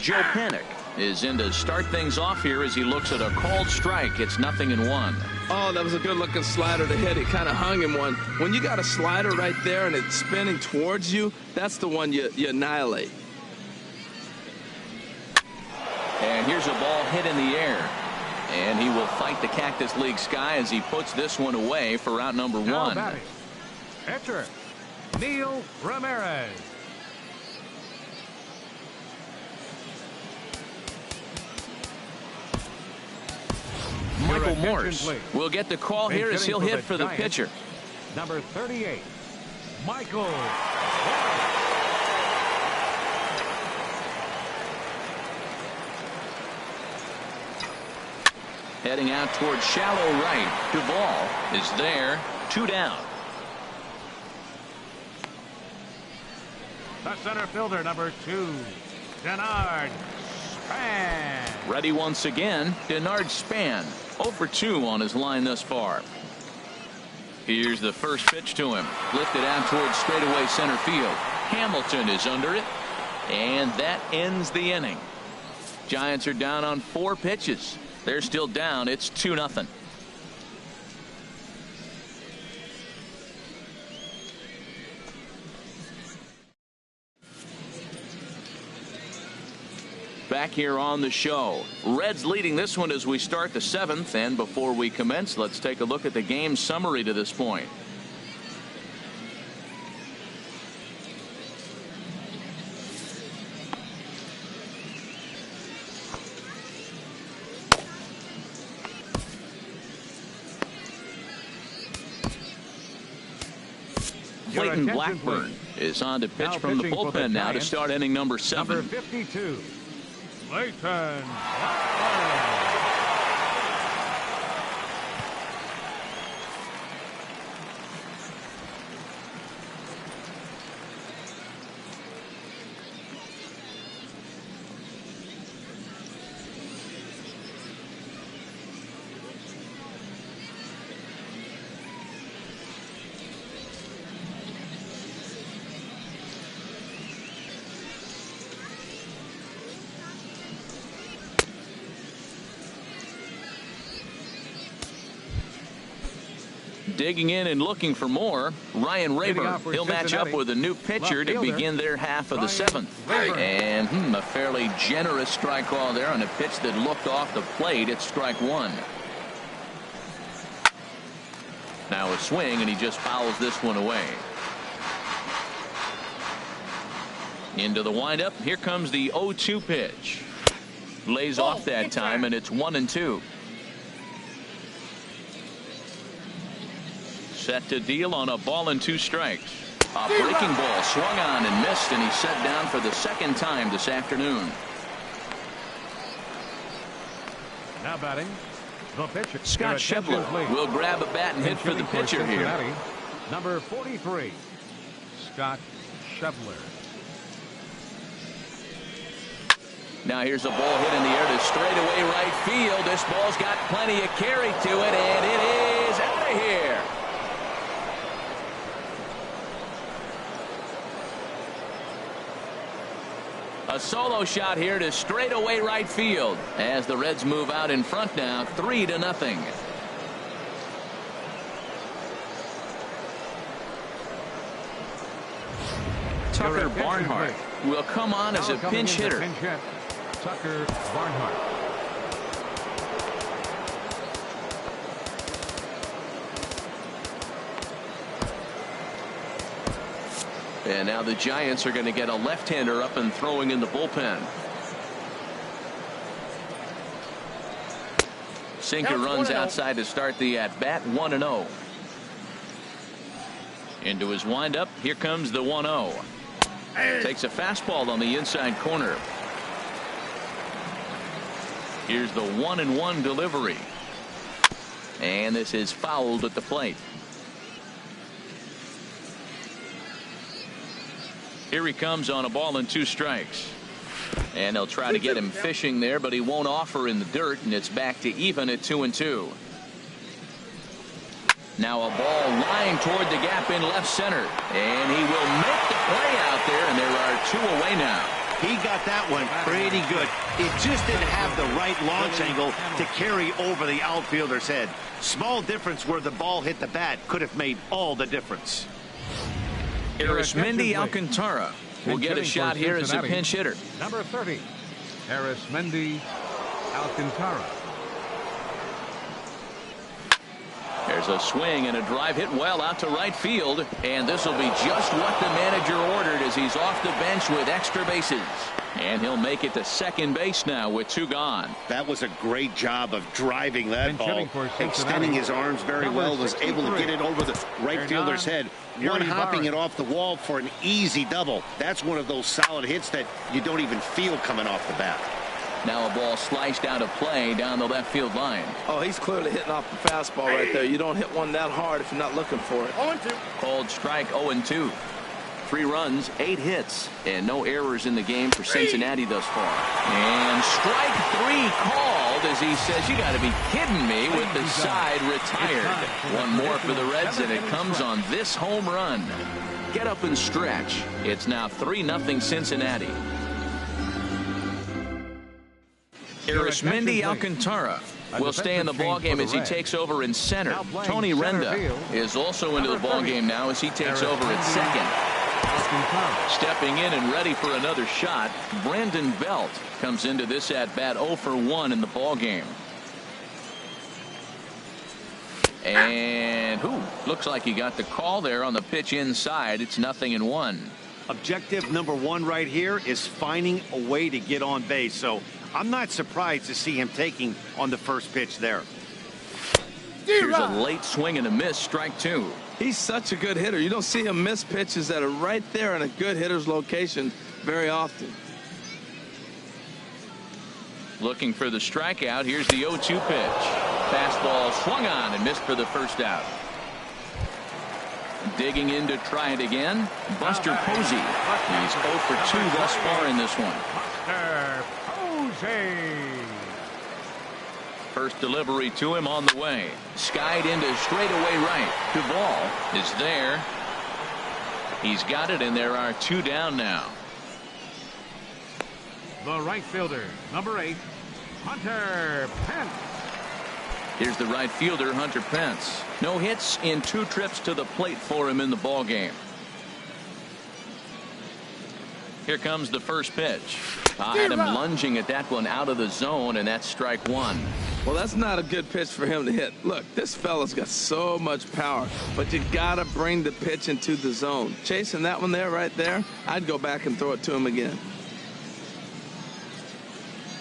Speaker 1: Joe Panik is in to start things off here as he looks at a called strike. It's 0-1.
Speaker 2: Oh, that was a good-looking slider to hit. He kind of hung him one. When you got a slider right there and it's spinning towards you, that's the one you annihilate.
Speaker 1: And here's a ball hit in the air. And he will fight the Cactus League sky as he puts this one away for out number 1.
Speaker 3: Pitcher, Neil Ramirez.
Speaker 1: Michael Morse will get the call here as he'll hit for the pitcher.
Speaker 3: Number 38, Michael.
Speaker 1: Heading out towards shallow right. Duvall is there. 2 down.
Speaker 3: The center fielder, number 2, Denard Span.
Speaker 1: Ready once again, Denard Span. 0 for 2 on his line thus far. Here's the first pitch to him. Lifted out towards straightaway center field. Hamilton is under it. And that ends the inning. Giants are down on 4 pitches. They're still down. It's 2-0. back here on the show. Reds leading this one as we start the 7th, and before we commence, let's take a look at the game summary to this point. Clayton Blackburn is on to pitch from the bullpen now to start inning number 7.
Speaker 3: Number 52, Clayton Blackburn.
Speaker 1: Digging in and looking for more, Ryan Rayburn. He'll match up with a new pitcher to begin their half of the 7th. And a fairly generous strike call there on a pitch that looked off the plate. It's strike 1. Now a swing, and he just fouls this one away. Into the windup. Here comes the 0-2 pitch. Lays off that time, and it's 1-2. Set to deal on a ball and 2 strikes. A breaking ball swung on and missed, and he's set down for the 2nd time this afternoon.
Speaker 3: Now batting, the pitcher.
Speaker 1: Scott Schebler will grab a bat and hit for the pitcher here.
Speaker 3: Number 43, Scott Schebler.
Speaker 1: Now here's a ball hit in the air to straightaway right field. This ball's got plenty of carry to it, and it is out of here. A solo shot here to straightaway right field as the Reds move out in front now, 3-0. Tucker Barnhart will come on as a pinch hitter.
Speaker 3: Tucker Barnhart.
Speaker 1: And now the Giants are going to get a left-hander up and throwing in the bullpen. Sinker runs outside to start the at-bat, 1-0. Into his windup. Here comes the 1-0. Takes a fastball on the inside corner. Here's the 1-1 delivery. And this is fouled at the plate. Here he comes on a ball and 2 strikes. And they'll try to get him fishing there, but he won't offer in the dirt, and it's back to even at 2-2. Now a ball lying toward the gap in left center, and he will make the play out there, and there are 2 away now.
Speaker 4: He got that one pretty good. It just didn't have the right launch angle to carry over the outfielder's head. Small difference where the ball hit the bat could have made all the difference.
Speaker 1: Arismendi Alcantara will get a shot here as a pinch hitter.
Speaker 3: Number 30, Arismendi Alcantara.
Speaker 1: There's a swing and a drive hit well out to right field, and this will be just what the manager ordered as he's off the bench with extra bases. And he'll make it to second base now with 2 gone.
Speaker 4: That was a great job of driving that ball, extending his arms very well, was able to get it over the right fielder's head, one-hopping it off the wall for an easy double. That's one of those solid hits that you don't even feel coming off the bat.
Speaker 1: Now a ball sliced out of play down the left field line.
Speaker 2: Oh, he's clearly hitting off the fastball right there. You don't hit one that hard if you're not looking for it.
Speaker 5: 0-2.
Speaker 1: Called strike, 0-2. 3 runs, 8 hits, and no errors in the game for Cincinnati thus far. And strike 3 called as he says, you got to be kidding me, with the side retired. One more for the Reds, and it comes on this home run. Get up and stretch. It's now 3-0 Cincinnati. Arismendi Alcantara will stay in the ballgame as he takes over in center. Tony Renda is also into the ballgame now as he takes over at second. Stepping in and ready for another shot, Brandon Belt comes into this at-bat 0 for 1 in the ballgame. And looks like he got the call there on the pitch inside. It's 0-1.
Speaker 4: Objective number 1 right here is finding a way to get on base. So I'm not surprised to see him taking on the first pitch there.
Speaker 1: Here's a late swing and a miss, strike 2.
Speaker 2: He's such a good hitter. You don't see him miss pitches that are right there in a good hitter's location very often.
Speaker 1: Looking for the strikeout. Here's the 0-2 pitch. Fastball swung on and missed for the first out. Digging in to try it again, Buster Posey. He's 0 for 2 thus far in this one.
Speaker 3: Buster Posey.
Speaker 1: First delivery to him on the way. Skied into straightaway right. Duvall is there. He's got it, and there are 2 down now.
Speaker 3: The right fielder, number 8, Hunter Pence.
Speaker 1: Here's the right fielder, Hunter Pence. No hits in 2 trips to the plate for him in the ball game. Here comes the first pitch. Had him lunging at that one out of the zone, and that's strike 1.
Speaker 2: Well, that's not a good pitch for him to hit. Look, this fella's got so much power, but you got to bring the pitch into the zone. Chasing that one there, right there, I'd go back and throw it to him again.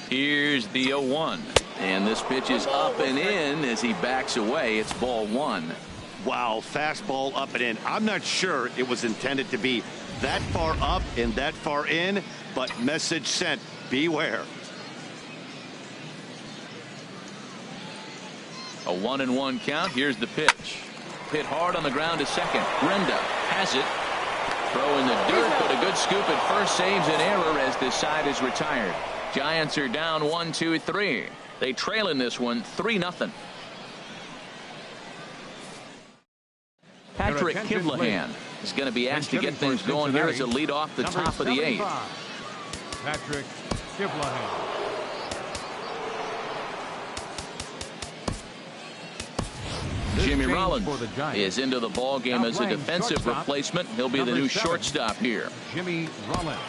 Speaker 1: Here's the 0-1. And this pitch is up and in as he backs away. It's ball 1.
Speaker 4: Wow, fastball up and in. I'm not sure it was intended to be that far up and that far in, but message sent. Beware.
Speaker 1: A 1-1 count. Here's the pitch. Hit hard on the ground to second. Brenda has it. Throw in the dirt, but a good scoop at first saves an error as this side is retired. Giants are down 1-2-3. They trail in this one 3-0. Patrick Kivlahan is going to be asked to get things going here as a lead off the top of the 8th.
Speaker 3: Patrick Kivlahan.
Speaker 1: Jimmy Rollins is into the ball game as a defensive replacement. He'll be the new shortstop here.
Speaker 3: Jimmy Rollins.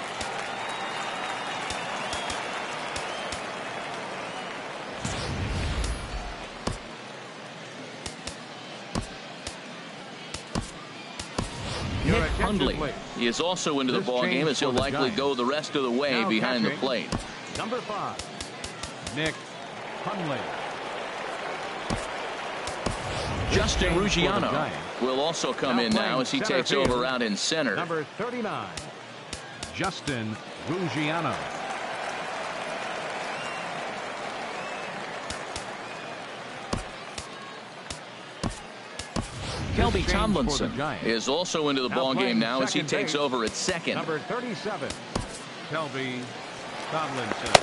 Speaker 1: Nick Hundley is also into the ball game as he'll likely go the rest of the way behind the plate.
Speaker 3: Number 5, Nick Hundley.
Speaker 1: Justin Ruggiano will also come in now as he takes over out in center.
Speaker 3: Number 39, Justin Ruggiano.
Speaker 1: Kelby Tomlinson is also into the ball game now as he takes over at second.
Speaker 3: Number 37, Kelby Tomlinson.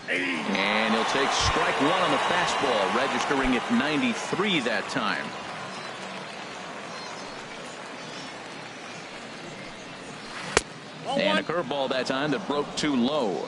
Speaker 1: And he'll take strike 1 on the fastball, registering at 93 that time. And a curveball that time that broke too low.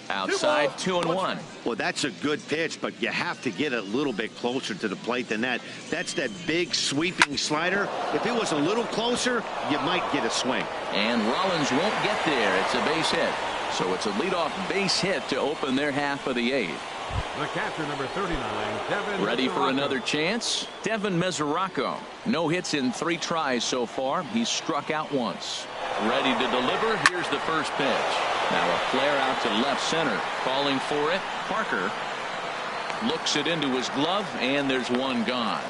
Speaker 1: Outside, 2-1.
Speaker 4: Well, that's a good pitch, but you have to get a little bit closer to the plate than that. That's that big sweeping slider. If it was a little closer, you might get a swing.
Speaker 1: And Rollins won't get there. It's a base hit. So it's a leadoff base hit to open their half of the 8th.
Speaker 3: The catcher, number 39, Devin
Speaker 1: Ready
Speaker 3: Mesoraco.
Speaker 1: for another chance? Devin Mesoraco. No hits in 3 tries so far. He's struck out once. Ready to deliver. Here's the first pitch. Now a flare out to left center. Calling for it. Parker looks it into his glove, and there's one gone.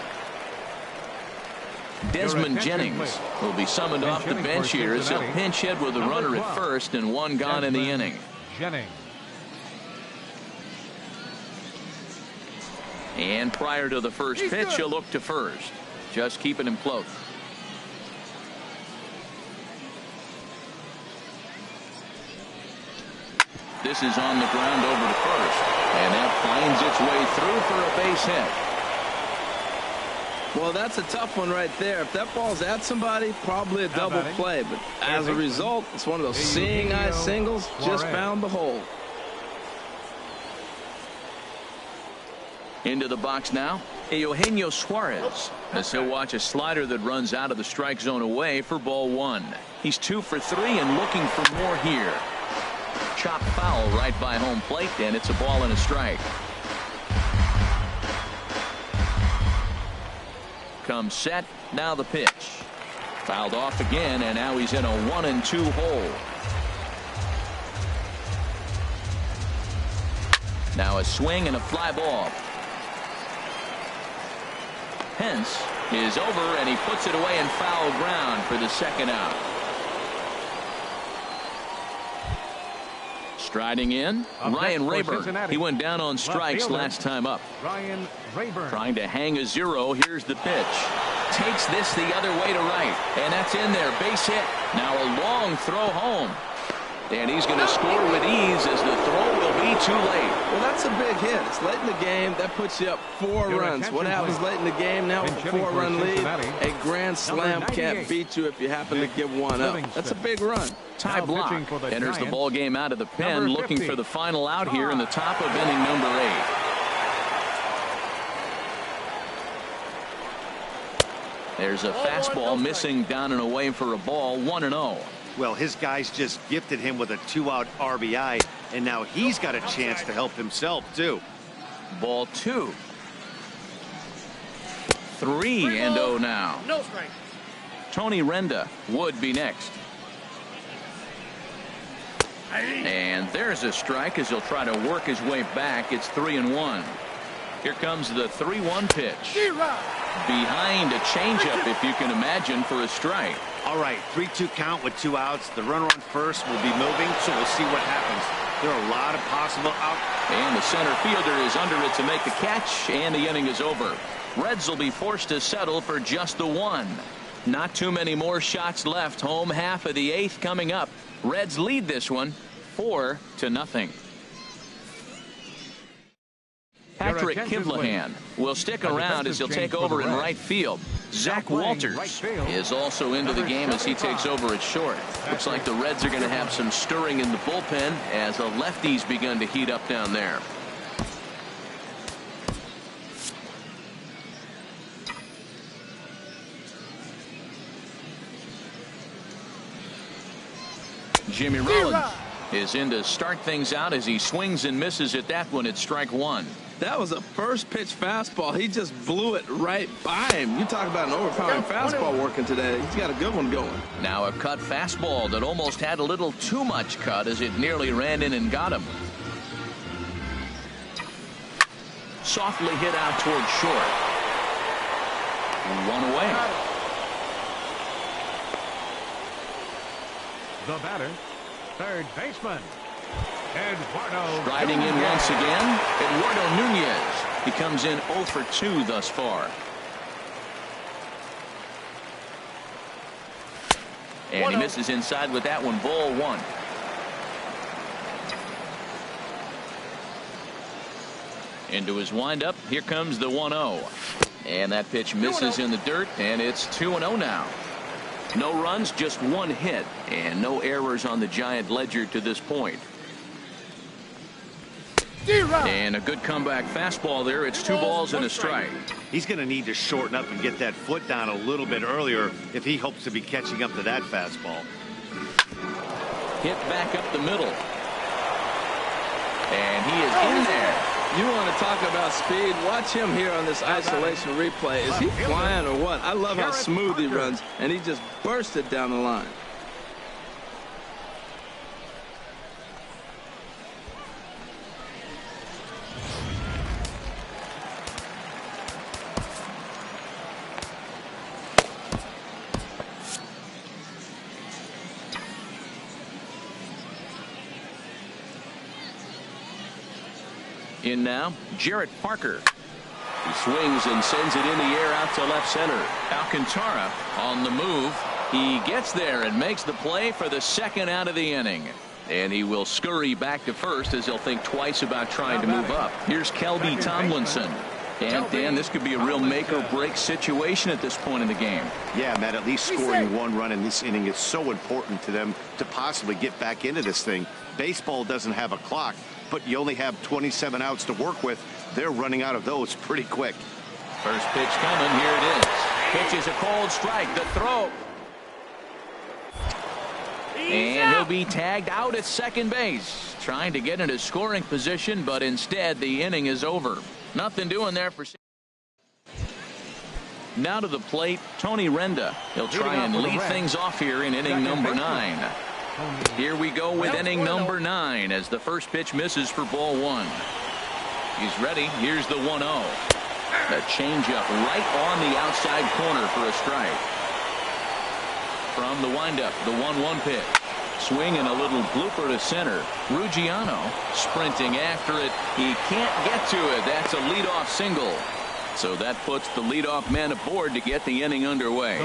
Speaker 1: Desmond Jennings will be summoned off the bench here as he'll pinch hit with a runner at first and one gone in the inning.
Speaker 3: Jennings.
Speaker 1: And prior to the first pitch, he'll look to first. Just keeping him close. This is on the ground over to first. And that finds its way through for a base hit.
Speaker 2: Well, that's a tough one right there. If that ball's at somebody, probably a double play. But as a result, it's one of those seeing eye singles. Just found the hole.
Speaker 1: Into the box now, Eugenio Suarez, as he'll watch a slider that runs out of the strike zone away for ball 1. He's 2 for 3 and looking for more here. Chopped foul right by home plate, and it's a ball and a strike. Comes set, now the pitch. Fouled off again, and now he's in a 1-2 hole. Now a swing and a fly ball. Hence is over, and he puts it away in foul ground for the second out. Striding in, Ryan Rayburn. He went down on strikes last time up.
Speaker 3: Ryan Rayburn.
Speaker 1: Trying to hang a 0. Here's the pitch. Takes this the other way to right, and that's in there. Base hit. Now a long throw home. And he's going to score with ease as the throw will be too late.
Speaker 2: Well, that's a big hit. It's late in the game. That puts you up 4 runs. What happens late in the game now with a 4-run lead? A grand slam can't beat you if you happen to give one up. That's a big run.
Speaker 1: Ty Block enters the ball game out of the pen, looking for the final out here in the top of inning number 8. There's a fastball missing down and away for a ball. 1-0.
Speaker 4: Well, his guys just gifted him with a 2-out RBI, and now he's got a chance to help himself, too.
Speaker 1: Ball 2. 3-0 now.
Speaker 5: No strike.
Speaker 1: Tony Renda would be next. And there's a strike as he'll try to work his way back. It's 3-1. Here comes the 3-1 pitch. Behind a changeup, if you can imagine, for a strike.
Speaker 4: All right, 3-2 count with 2 outs. The runner on first will be moving, so we'll see what happens. There are a lot of possible outs.
Speaker 1: And the center fielder is under it to make the catch, and the inning is over. Reds will be forced to settle for just the 1. Not too many more shots left. Home half of the 8th coming up. Reds lead this one 4-0. Patrick Kivlahan will stick around as he'll take over in right field. Zach Walters is also into the game as he takes over at short. Looks like the Reds are going to have some stirring in the bullpen as the lefties begun to heat up down there. Jimmy Rollins is in to start things out as he swings and misses at that one at strike 1.
Speaker 2: That was a first pitch fastball. He just blew it right by him. You talk about an overpowering fastball working today. He's got a good one going.
Speaker 1: Now a cut fastball that almost had a little too much cut as it nearly ran in and got him. Softly hit out toward short. 1 away.
Speaker 3: The batter, third baseman, Eduardo.
Speaker 1: Riding in once again, Eduardo Nunez. He comes in 0 for 2 thus far. And he misses inside with that one. Ball 1. Into his windup. Here comes the 1-0. And that pitch misses in the dirt, and it's 2-0 now. No runs, just 1 hit, and no errors on the Giant ledger to this point. And a good comeback fastball there. It's 2 balls and a strike.
Speaker 4: He's going to need to shorten up and get that foot down a little bit earlier if he hopes to be catching up to that fastball.
Speaker 1: Hit back up the middle. And he is in there.
Speaker 2: You want to talk about speed? Watch him here on this isolation replay. Is he flying or what? I love how smooth he runs, and he just bursted down the line.
Speaker 1: In now, Jarrett Parker. He swings and sends it in the air out to left center. Alcantara on the move. He gets there and makes the play for the second out of the inning. And he will scurry back to first as he'll think twice about trying to move up. Here's Kelby Tomlinson. And Dan, this could be a real make or break situation at this point in the game.
Speaker 4: Yeah, Matt, at least scoring one run in this inning is so important to them to possibly get back into this thing. Baseball doesn't have a clock, but you only have 27 outs to work with. They're running out of those pretty quick.
Speaker 1: First pitch coming. Here it is. Pitch is a cold strike. The throw. And he'll be tagged out at second base. Trying to get into scoring position, but instead the inning is over. Nothing doing there for. Now to the plate, Tony Renda. He'll try and lead things off here in inning number 9. Here we go with inning number 9 as the first pitch misses for ball 1. He's ready. Here's the 1-0. A changeup right on the outside corner for a strike. From the windup, the 1-1 pitch. Swing and a little blooper to center. Ruggiano sprinting after it. He can't get to it. That's a leadoff single. So that puts the leadoff man aboard to get the inning underway.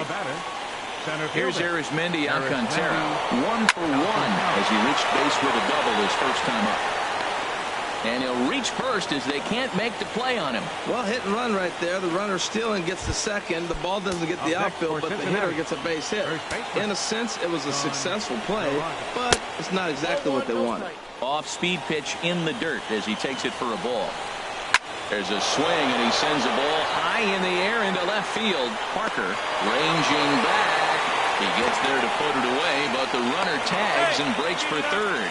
Speaker 1: Here's Arismendi Alcantara. 1 for 1 as he reached base with a double his first time up. And he'll reach first as they can't make the play on him.
Speaker 2: Well, hit and run right there. The runner stealing gets the second. The ball doesn't get the outfield, but the hitter gets a base hit. In a sense, it was a successful play, but it's not exactly what they wanted.
Speaker 1: Off-speed pitch in the dirt as he takes it for a ball. There's a swing, and he sends a ball high in the air into left field. Parker ranging back. He gets there to put it away, but the runner tags and breaks for third.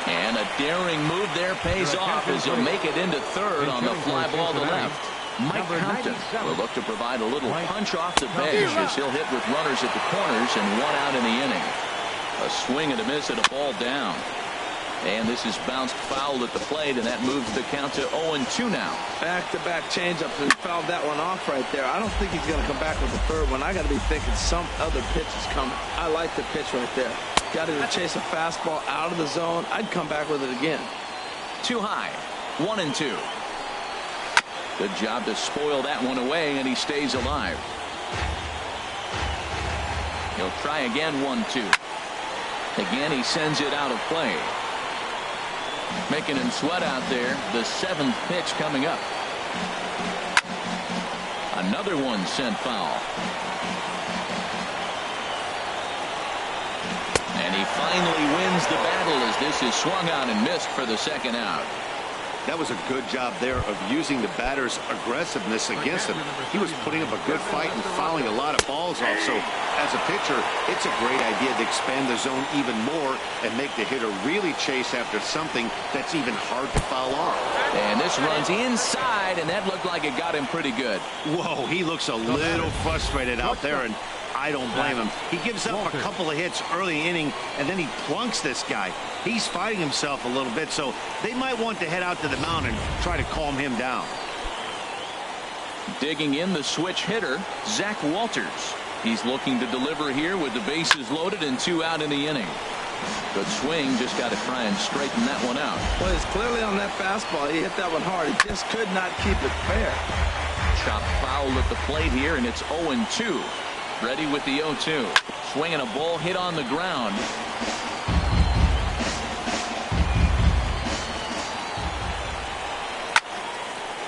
Speaker 1: And a daring move there pays off as he'll make it into third on the fly ball to left. Mike Compton will look to provide a little punch off the bench as he'll hit with runners at the corners and 1 out in the inning. A swing and a miss and a ball down. And this is bounced foul at the plate, and that moves the count to 0-2 now.
Speaker 2: Back-to-back changeups, and fouled that one off right there. I don't think he's going to come back with the third one. I got to be thinking some other pitch is coming. I like the pitch right there. Got to chase a fastball out of the zone. I'd come back with it again.
Speaker 1: Too high. 1-2. Good job to spoil that one away, and he stays alive. He'll try again. 1-2. Again, he sends it out of play. Making him sweat out there. The 7th pitch coming up. Another one sent foul. And he finally wins the battle as this is swung on and missed for the second out.
Speaker 4: That was a good job there of using the batter's aggressiveness against him. He was putting up a good fight and fouling a lot of balls off. So as a pitcher, it's a great idea to expand the zone even more and make the hitter really chase after something that's even hard to foul off.
Speaker 1: And this runs inside, and that looked like it got him pretty good.
Speaker 4: Whoa, he looks a little frustrated out there, and I don't blame him. He gives up a couple of hits early inning, and then he plunks this guy. He's fighting himself a little bit, so they might want to head out to the mound and try to calm him down.
Speaker 1: Digging in the switch hitter, Zach Walters. He's looking to deliver here with the bases loaded and 2 out in the inning. Good swing, just got to try and straighten that one out.
Speaker 2: Well, he's clearly on that fastball. He hit that one hard. He just could not keep it fair.
Speaker 1: Chopped foul at the plate here, and it's 0-2. Ready with the 0-2. Swinging a ball hit on the ground.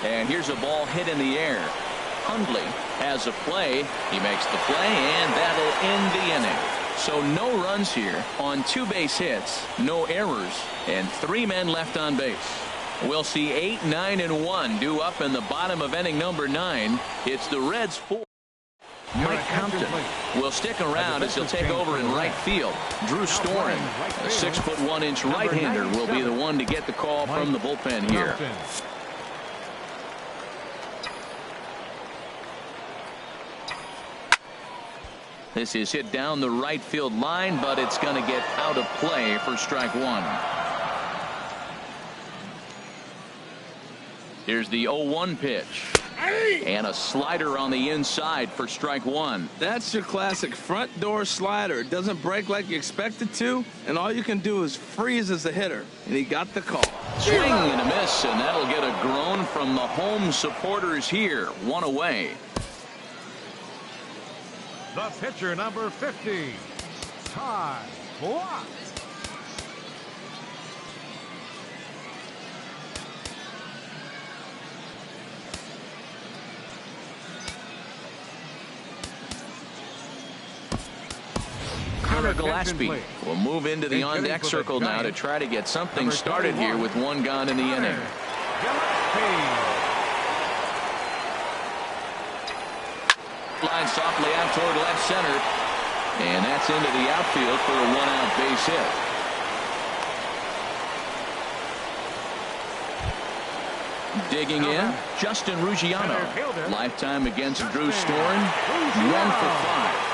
Speaker 1: And here's a ball hit in the air. Hundley has a play. He makes the play, and that'll end the inning. So no runs here on 2 base hits, no errors, and 3 men left on base. We'll see 8, 9, and 1 due up in the bottom of inning number 9. It's the Reds 4. Mike Compton will stick around as he'll take over in right field. Drew Storen, a 6'1" right-hander, will be the one to get the call from the bullpen here. This is hit down the right field line, but it's going to get out of play for strike 1. Here's the 0-1 pitch. And a slider on the inside for strike 1.
Speaker 2: That's your classic front door slider. It doesn't break like you expect it to, and all you can do is freeze as a hitter. And he got the call.
Speaker 1: Swing and a miss, and that'll get a groan from the home supporters here. 1 away.
Speaker 3: The pitcher, number 50, Ty Blott.
Speaker 1: Connor Gillespie will move into the on-deck circle now to try to get something started here with one gone in the inning. Line softly out toward left center, and that's into the outfield for a one-out base hit. Digging in, Justin Ruggiano. Lifetime against Drew Storen, 1 for 5.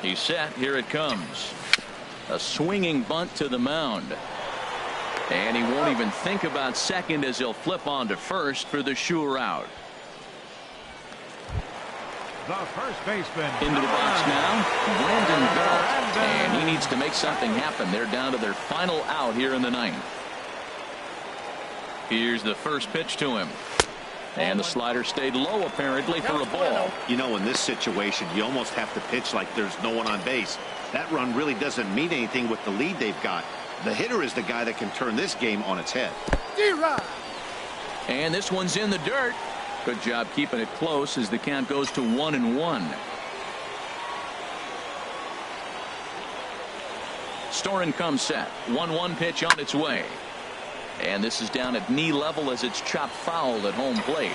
Speaker 1: He's set. Here it comes. A swinging bunt to the mound. And he won't even think about second as he'll flip on to first for the sure out.
Speaker 3: The first baseman.
Speaker 1: Into the box now, Brandon Belt. And he needs to make something happen. They're down to their final out here in the ninth. Here's the first pitch to him. And the slider stayed low apparently for a ball.
Speaker 4: You know, in this situation, you almost have to pitch like there's no one on base. That run really doesn't mean anything with the lead they've got. The hitter is the guy that can turn this game on its head.
Speaker 1: And this one's in the dirt. Good job keeping it close as the count goes to 1-1. Storen comes set. 1-1 pitch on its way. And this is down at knee level as it's chopped foul at home plate.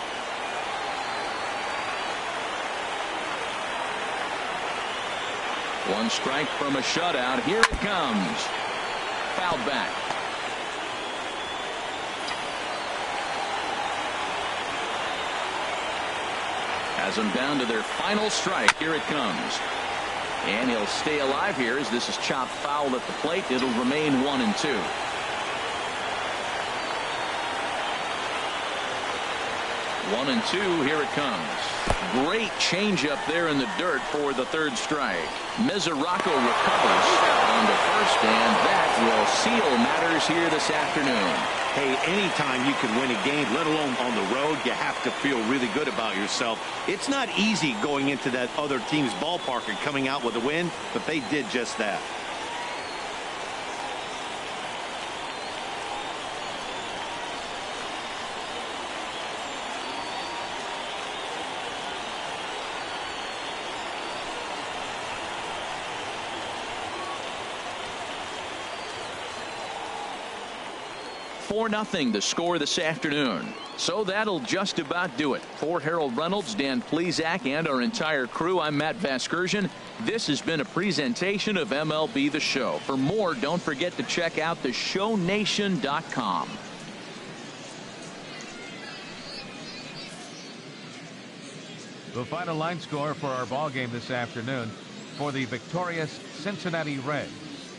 Speaker 1: One strike from a shutout. Here it comes. Fouled back. Has them down to their final strike. Here it comes. And he'll stay alive here as this is chopped foul at the plate. It'll remain 1-2. 1-2. Here it comes. Great changeup there in the dirt for the third strike. Mesoraco recovers on to first, and that will seal matters here this afternoon.
Speaker 4: Hey, anytime you can win a game, let alone on the road, you have to feel really good about yourself. It's not easy going into that other team's ballpark and coming out with a win, but they did just that.
Speaker 1: For 4-0 the score this afternoon. So that'll just about do it. For Harold Reynolds, Dan Plesac, and our entire crew, I'm Matt Vasgersian. This has been a presentation of MLB The Show. For more, don't forget to check out theshownation.com.
Speaker 3: The final line score for our ball game this afternoon for the victorious Cincinnati Reds.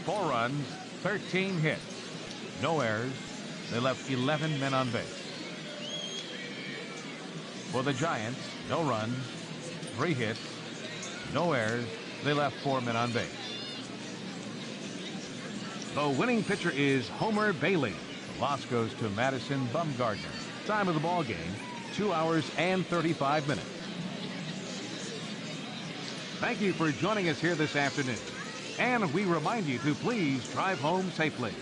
Speaker 3: 4 runs, 13 hits, no errors. They left 11 men on base. For the Giants, no runs, 3 hits, no errors. They left 4 men on base. The winning pitcher is Homer Bailey. The loss goes to Madison Bumgarner. Time of the ball game, 2 hours and 35 minutes. Thank you for joining us here this afternoon. And we remind you to please drive home safely.